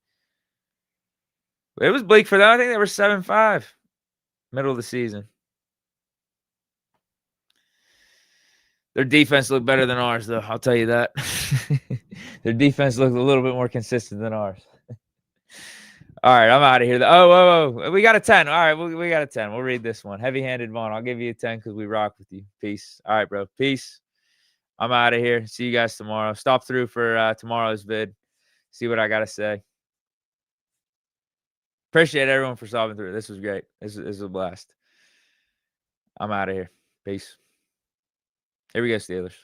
It was bleak for them. I think they were 7-5 middle of the season. Their defense looked better than ours, though. I'll tell you that. Their defense looked a little bit more consistent than ours. All right, I'm out of here. Oh, we got a 10. All right, we got a 10. We'll read this one. Heavy-handed Vaughn. I'll give you a 10 because we rock with you. Peace. All right, bro. Peace. I'm out of here. See you guys tomorrow. Stop through for tomorrow's vid. See what I got to say. Appreciate everyone for stopping through. This was great. This is a blast. I'm out of here. Peace. Here we go, Steelers.